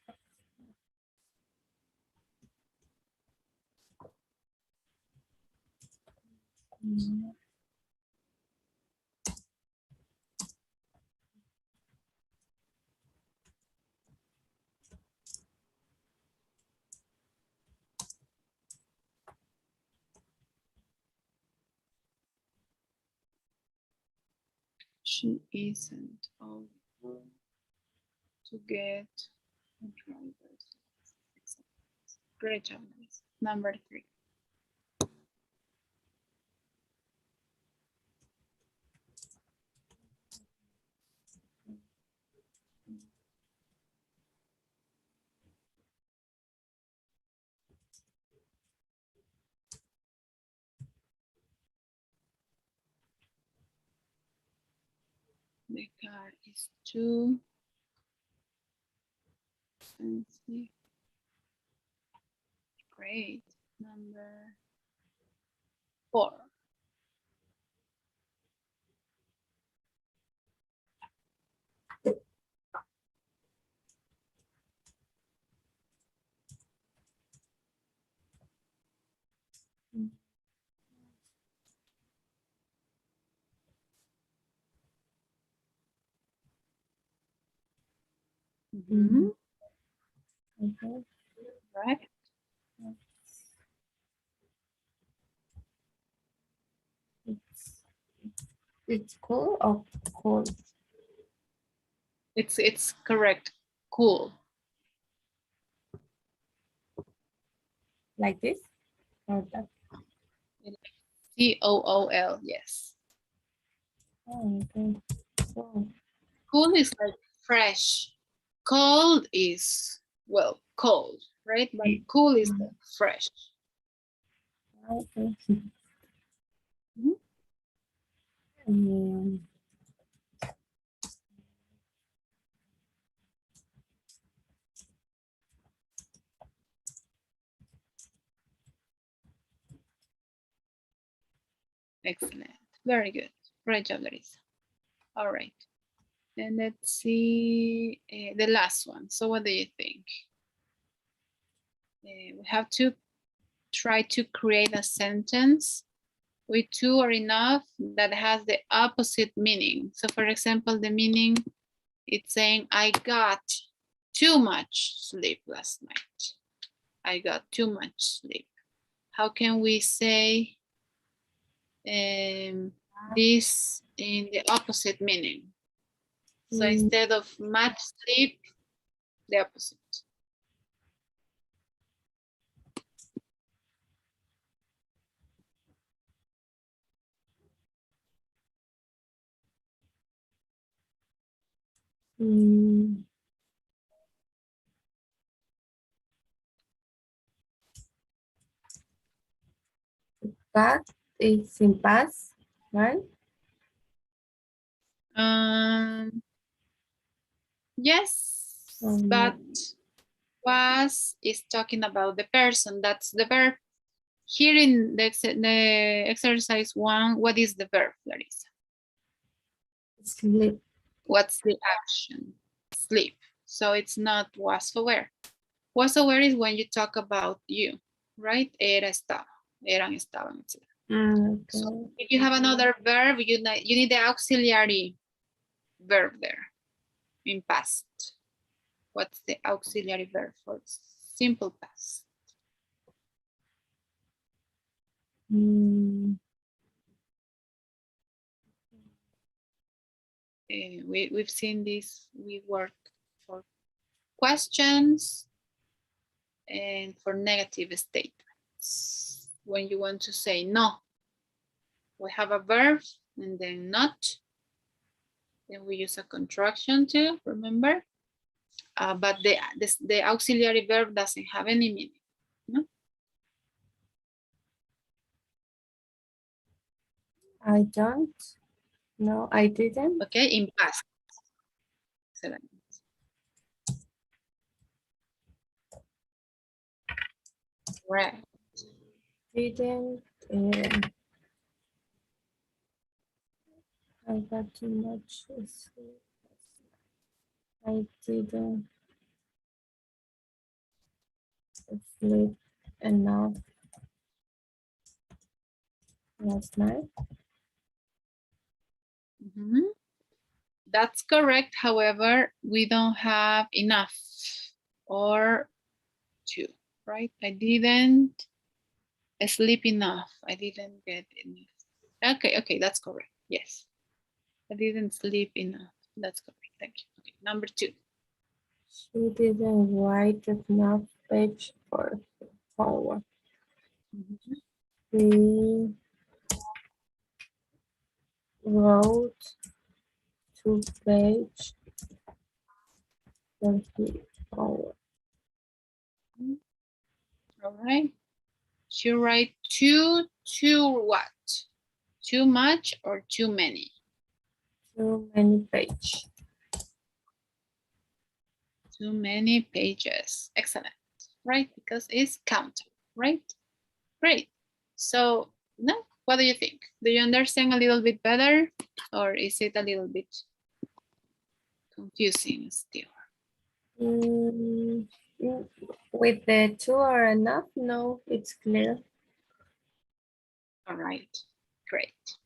She isn't able to get a driver's license. Great job. Number 3. The car is too expensive. Great. Number 4. Mhm. Okay. Right. It's cool or cool? It's correct. Cool. Like this? Or that? COOL. Yes. Oh, okay. Cool. Cool is like fresh. Cold is, well, cold, right? But cool is like fresh. Okay. Mhm. Um, Excellent. Very good. Great job, Larissa. All right. And let's see the last one. So what do you think? We have to try to create a sentence with two or enough that has the opposite meaning. So for example, the meaning, it's saying, I got too much sleep last night. I got too much sleep. How can we say this in the opposite meaning? So instead of much sleep, the opposite. mm, That is in past, right? Yes, Um, but was is talking about the person. That's the verb. Here in the exercise 1, what is the verb, Larissa? Sleep. What's the action? Sleep. So it's not was aware. Was aware is when you talk about you, right? Era, estaba, eran, estaban, etc. Okay. So if you have another verb, you need the auxiliary verb there in past. What's the auxiliary verb for simple past? Mm, We've seen this. We work for questions and for negative statements. When you want to say no, we have a verb and then not. Then we use a contraction too, remember? But the auxiliary verb doesn't have any meaning. No? I don't. No, I didn't. Okay, in past. Excellent. Right. Didn't. I got too much sleep. I didn't sleep enough last night. Mm-hmm. That's correct. However, we don't have enough or two, right? I didn't sleep enough. I didn't get enough. Okay, that's correct. Yes. I didn't sleep enough. That's correct. Thank you. Okay, number 2. She didn't write enough page for forward. Mhm. We wrote to page 20 forward. All right. You write too what? Too much or too many? Too many page. Too many pages. Excellent. Right? Because it's countable, right? Great. So now, what do you think? Do you understand a little bit better or is it a little bit confusing still? Mm, with the two are enough? No, it's clear. All right, great.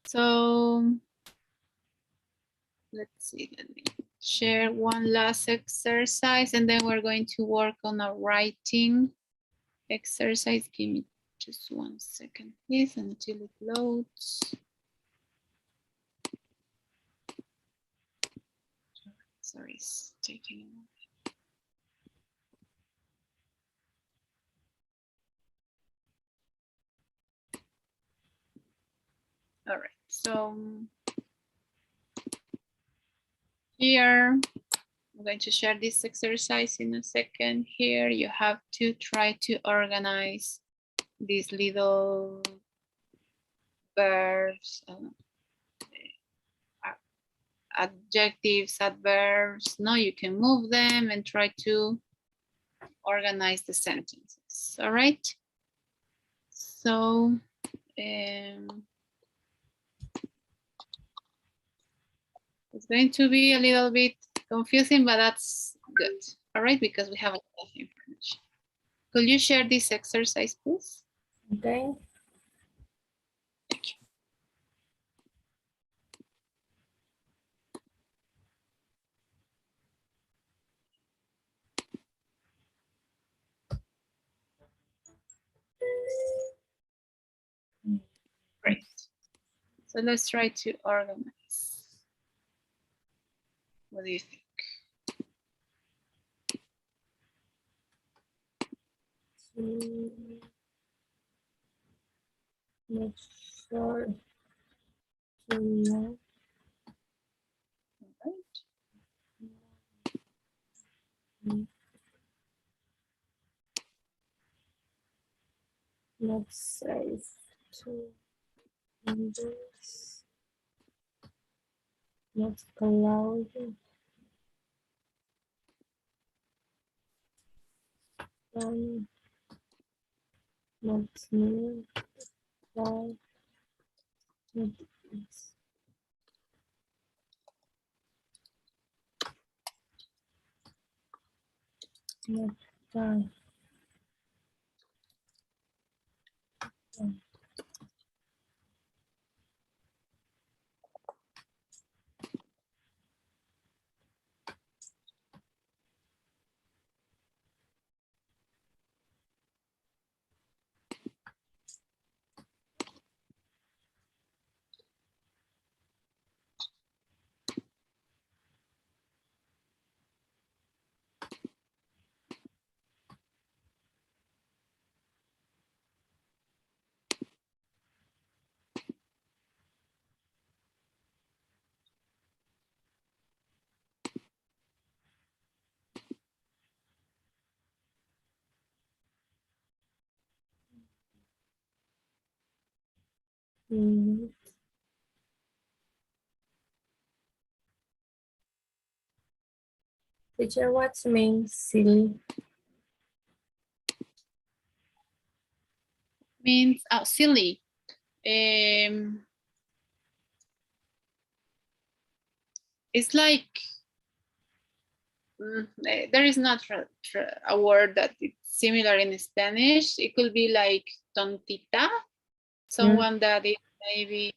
So let's see, let me share one last exercise and then we're going to work on a writing exercise. Give me just 1 second, please, until it loads. Sorry, it's taking a moment. All right, so here, I'm going to share this exercise in a second. Here, you have to try to organize these little verbs, adjectives, adverbs. No, you can move them and try to organize the sentences. All right. So, it's going to be a little bit confusing, but that's good. All right, because we have a lot of information. Could you share this exercise, please? Okay. Thank you. Great. So let's try to organize. What do you think? Make sure to know. All right. Not safe to numbers. Not cloudy. Not new. Not east. Not down. Mm. Teacher, what means silly? Means silly. It's like there is not a word that is similar in Spanish. It could be like tontita, someone that is maybe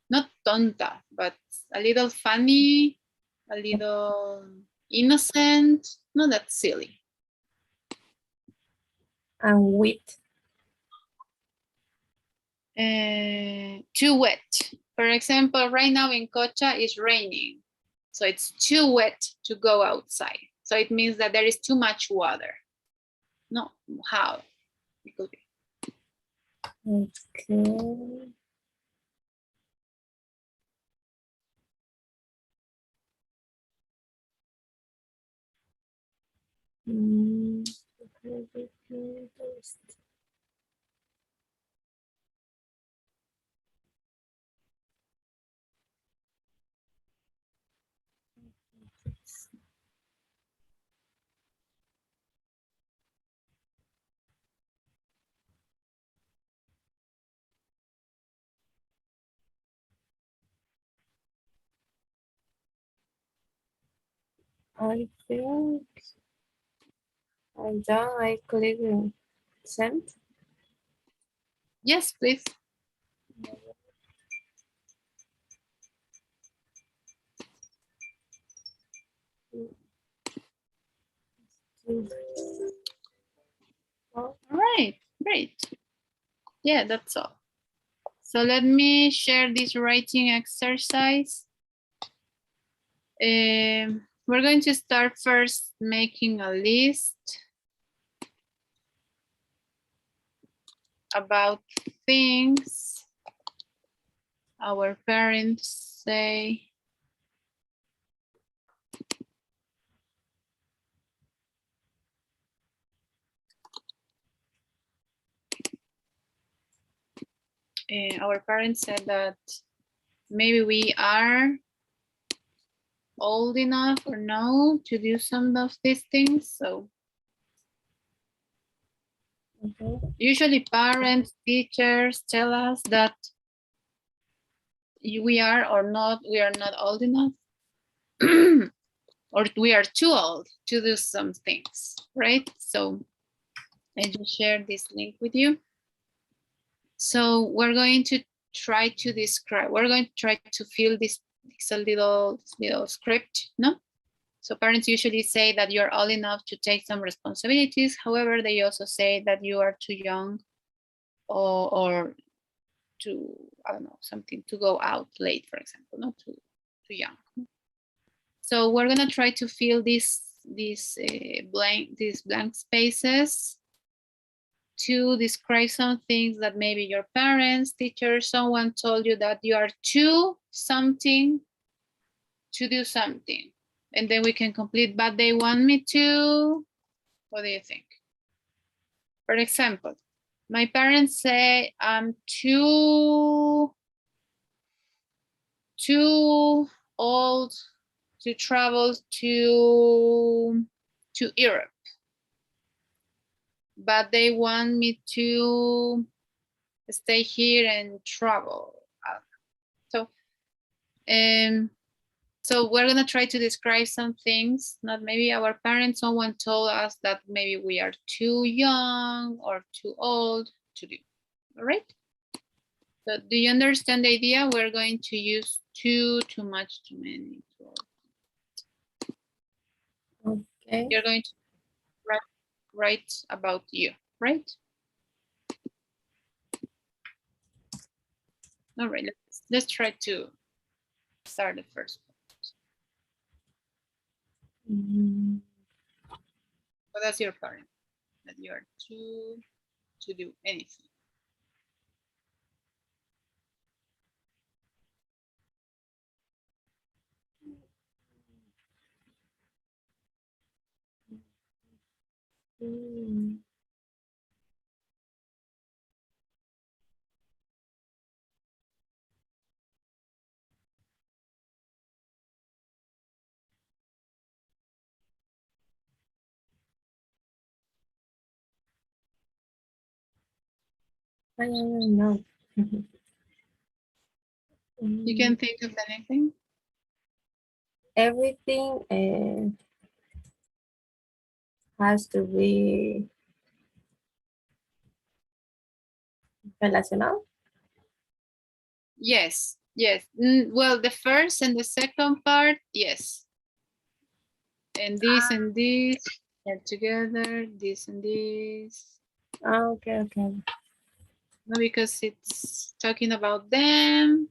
not tonta, but a little funny, a little innocent. Not that silly. And wit. Too wet. For example, right now in Cocha it's raining. So it's too wet to go outside. So it means that there is too much water. No, how? It could be. Okay. Mm, I think I'm done. I click on send. Yes, please. All Oh, right, great. Yeah, that's all. So let me share this writing exercise. We're going to start first making a list about things our parents say. Our parents said that maybe we are old enough or no to do some of these things. So okay. usually parents, teachers tell us that we are not old enough or we are too old to do some things, right? So I just shared this link with you. So we're going to try to describe, we're going to try to fill this a little script, no? So parents usually say that you're old enough to take some responsibilities. However, they also say that you are too young or to, I don't know, something to go out late, for example, not too young. So we're gonna try to fill these blank spaces to describe some things that maybe your parents, teachers, someone told you that you are too something to do something. And then we can complete, but they want me to. What do you think? For example, my parents say I'm too old to travel to Europe, but they want me to stay here and travel. So, um, so we're gonna try to describe some things. Not maybe our parents. Someone told us that maybe we are too young or too old to do. All right. So do you understand the idea? We're going to use too much, too many. Okay. You're going to write about you, right? All right, let's try to start the first one. Mm, So that's your parent, that you're too to do anything. mm. I don't know. You Mm, can think of anything. everything has to be relacionado. Yes, yes. Well, the first and the second part, yes. And this are together, this and this. Ah, okay, okay. No, because it's talking about them,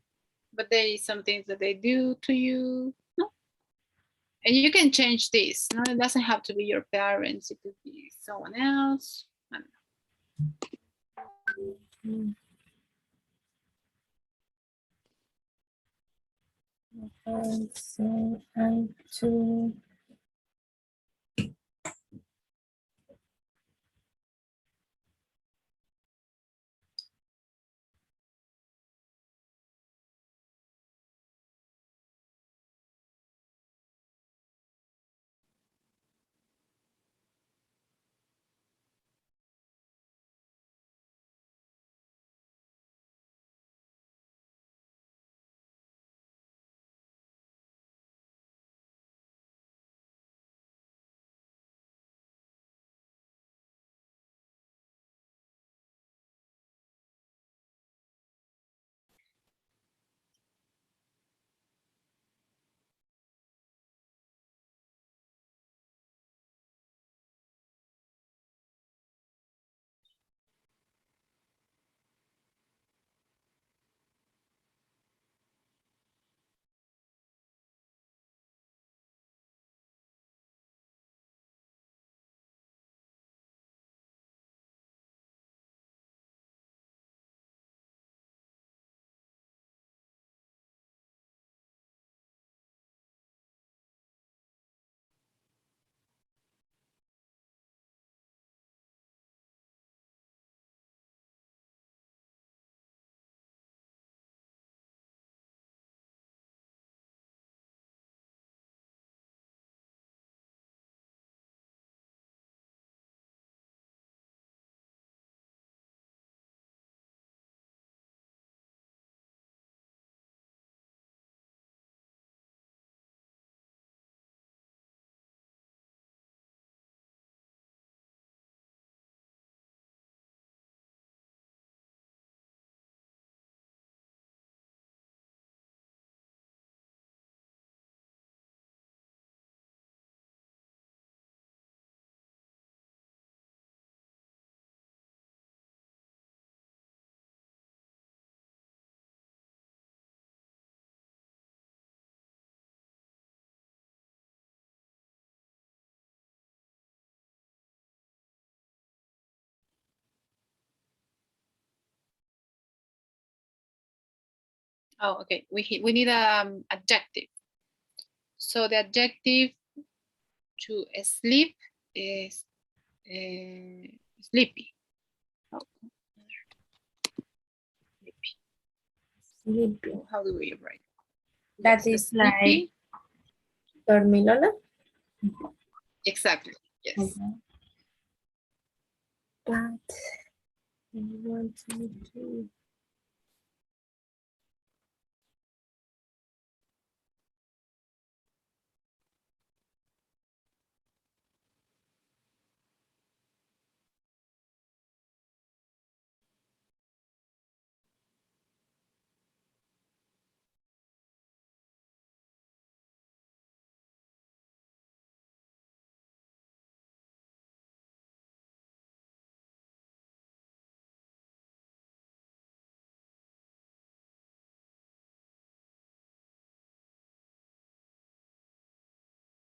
but there is some things that they do to you. No, And you can change this. No, it doesn't have to be your parents. It could be someone else. I don't know. So I'm too. Oh, okay. We need adjective. So the adjective to sleep is sleepy. Oh, sleepy. Sleepy. How do we write? That Yes, is like sleepy. dormilona. Exactly. Yes. Okay. But I want to.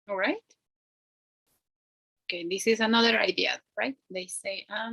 All right. Okay, this is another idea, right? They say, all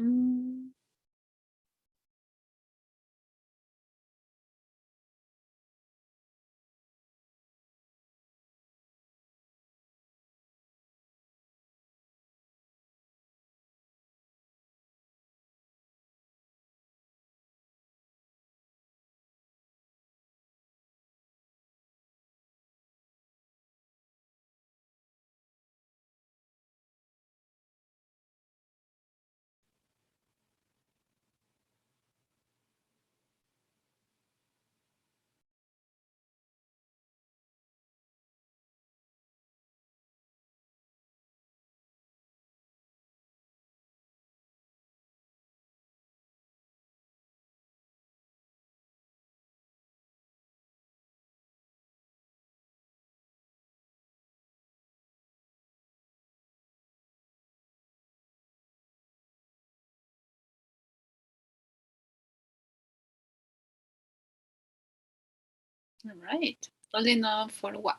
right. Old enough for what?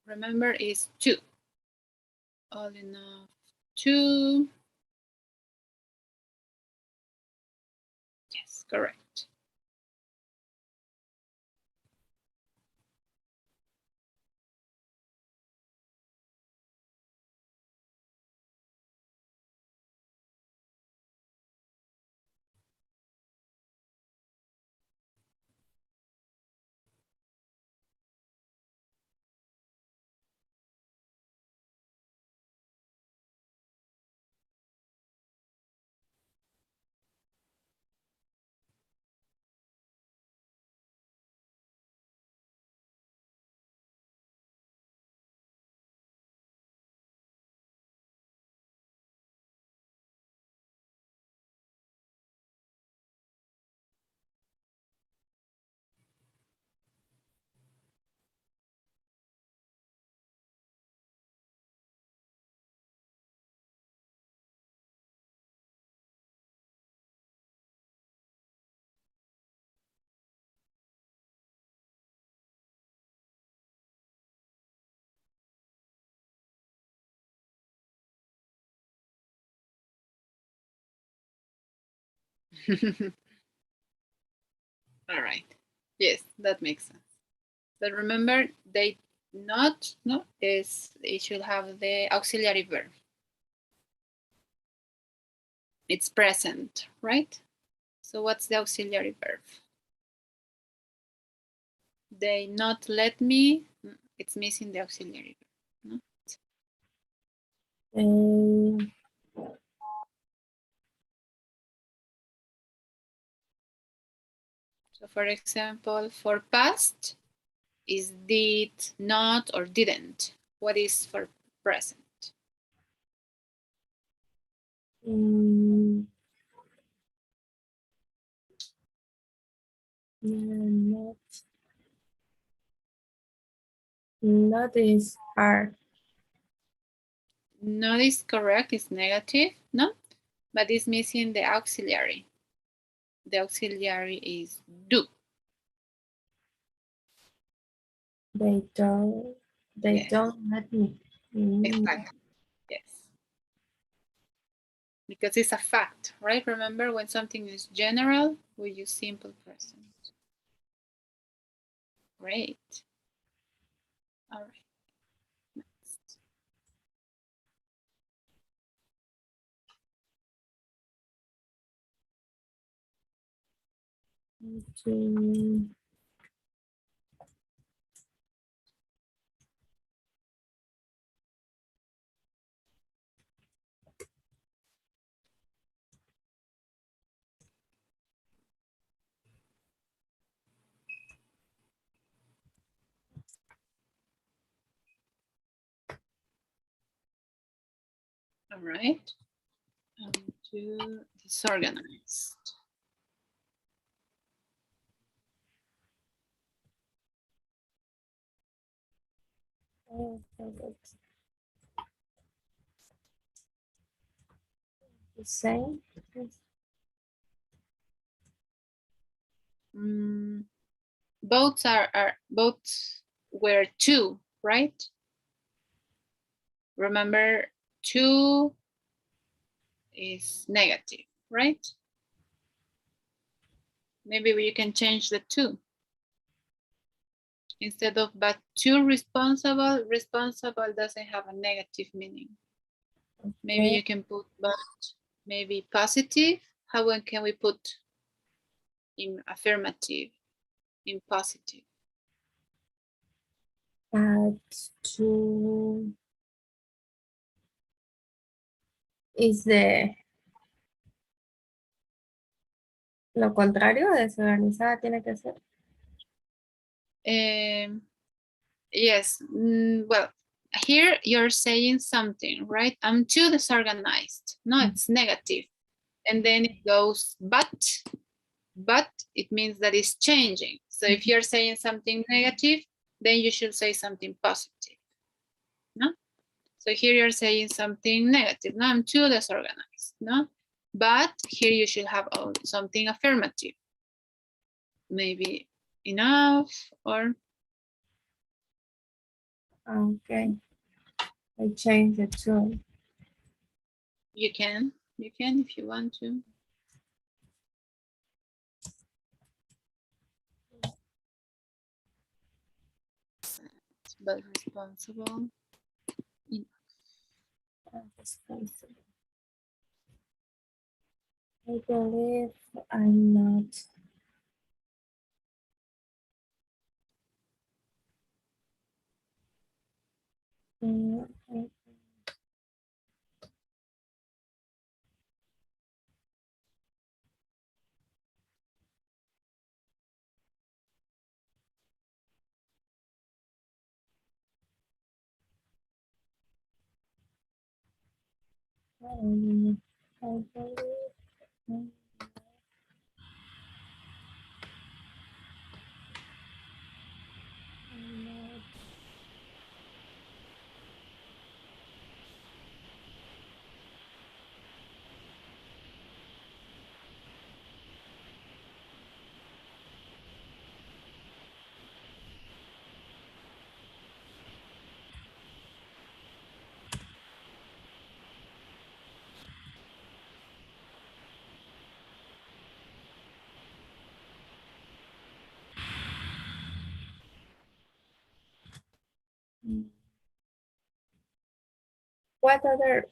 remember, is two. All enough two. Yes, correct. All right. Yes, that makes sense. But remember, they not, no, is it should have the auxiliary verb. It's present, right? So what's the auxiliary verb? They not let me, it's missing the auxiliary verb. No? So for example, for past is did, not, or didn't. What is for present? Mm, not, not is hard. Not is correct, it's negative, no? But it's missing the auxiliary. The auxiliary is do. They don't Yes, let me. exactly. Yes. Because it's a fact, right? Remember, when something is general, we use simple present. Great. All right. Next. To, All right. To disorganized. oh, that's the same. Both both were two, right? Remember, two is negative, right? Maybe you can change the two. Instead of but too responsible, responsible doesn't have a negative meaning. Maybe Okay. you can put but, maybe positive. How can we put in affirmative, in positive? To is the lo contrario, desorganizada tiene que ser. Yes, well, here you're saying something, right? I'm too disorganized. No, it's negative. And then it goes, but it means that it's changing. So if you're saying something negative, then you should say something positive. No? So here you're saying something negative. No, I'm too disorganized. No? But here you should have something affirmative. Maybe enough or Okay. I changed it too. You can if you want to. But responsible. Responsible. I believe I'm not. Mm, I believe I'm not. Mm. What other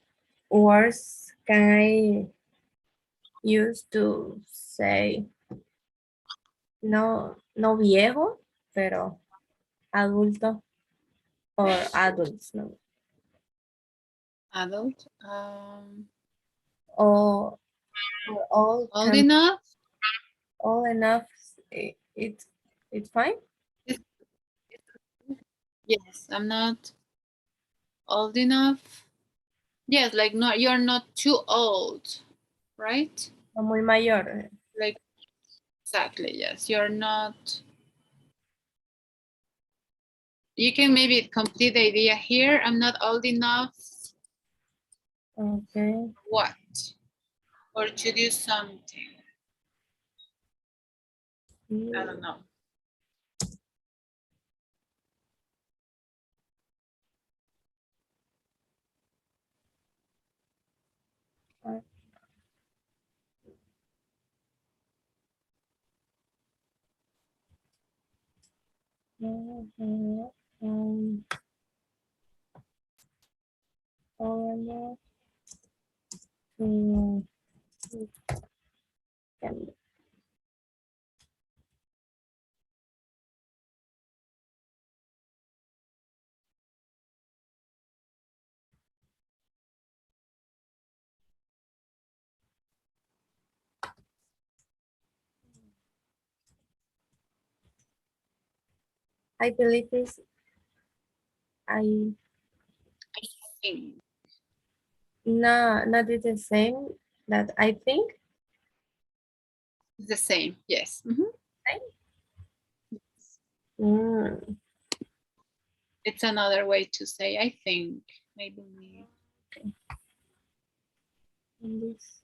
words can I use to say no viejo, pero adulto or adults, no? Adult. Or, or all Old can enough. all enough. It's fine. Yes, I'm not old enough. Yes, like not you're not too old, right? No muy mayor. Like exactly, yes. You're not. You can maybe complete the idea here. I'm not old enough. Okay. What? Or to do something. I don't know. All enough to I believe is I I think no not is the same that I think. it's the same. Yes. Mhm. Mm, It's another way to say I think. I believe. in this,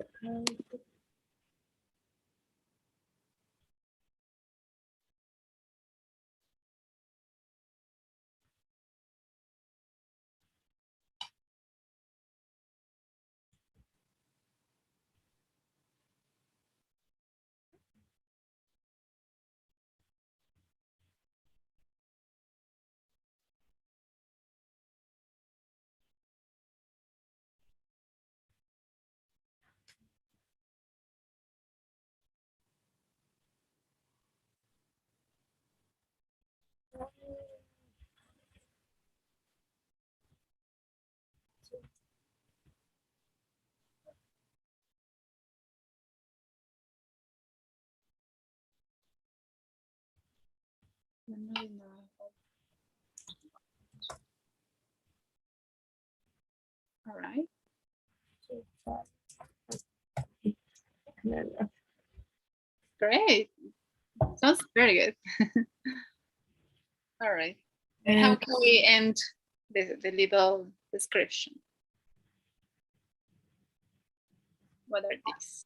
I'm not enough. All right. Great. Sounds very good. All right. And how and can we end the little description? What are these?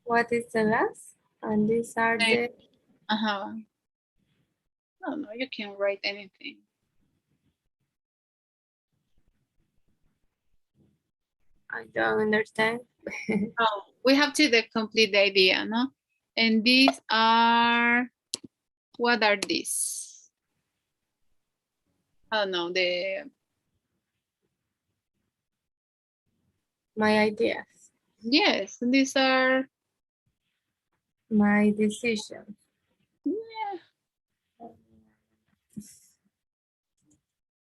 what is the last? And these are the Uh-huh. No, no, you can write anything. I don't understand. Oh, we have to complete the idea, no? And these are, what are these? Oh no, My ideas, yes, these are, my decision. yeah,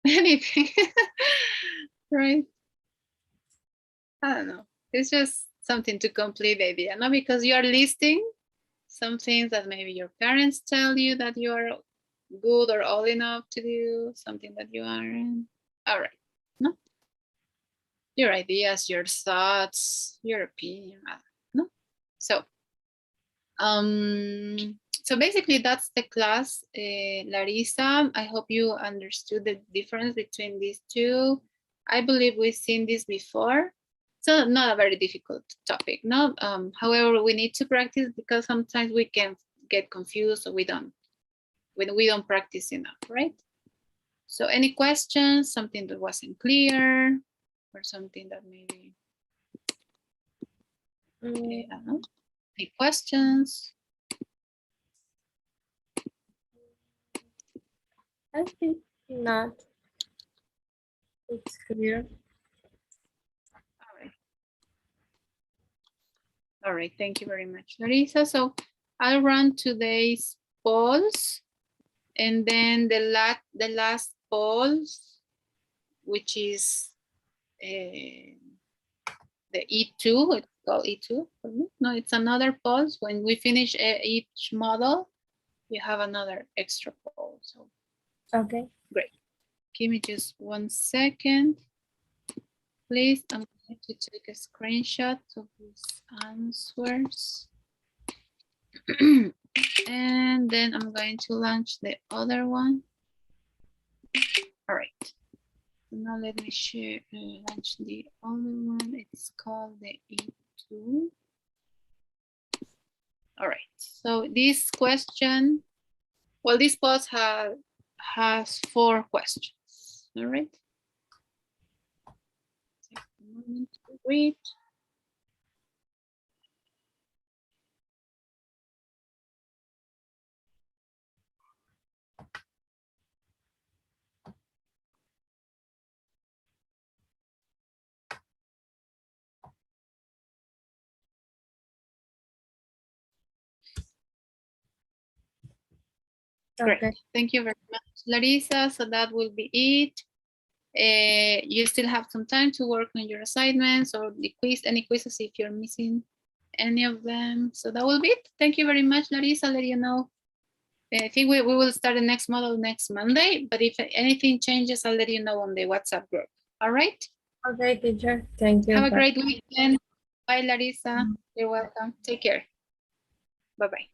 anything, right? I don't know. It's just something to complete the idea, no? Because you are listing some things that maybe your parents tell you that you are good or old enough to do, something that you aren't. All right, no? Your ideas, your thoughts, your opinion, no? So, so basically that's the class, Larissa. I hope you understood the difference between these two. I believe we've seen this before. So not a very difficult topic, no? However, we need to practice because sometimes we can get confused or when we don't practice enough, right? So any questions, something that wasn't clear, or something that maybe, I don't know. Any questions? I think not. It's clear. All right. All right, thank you very much, Larissa. So I'll run today's polls, and then the last polls, which is the E2, it's called E2 for me. No, it's another polls. When we finish each model, you have another extra poll. So Okay. great. Give me just 1 second, please. I'm going to take a screenshot of these answers. And then I'm going to launch the other one. All right. Now let me share, launch the other one. It's called the E2. All right. So this question, well, this post has 4 questions. All right. Take a moment to read. Okay. Great. Thank you very much, Larissa. So that will be it. You still have some time to work on your assignments or the quiz, any quizzes if you're missing any of them. So that will be it. Thank you very much, Larissa. I'll let you know. I think we will start the next model next Monday, but if anything changes, I'll let you know on the WhatsApp group. All right? Okay, teacher. Thank you. Have a Bye. great weekend. Bye, Larissa. You're welcome. Take care. Bye-bye.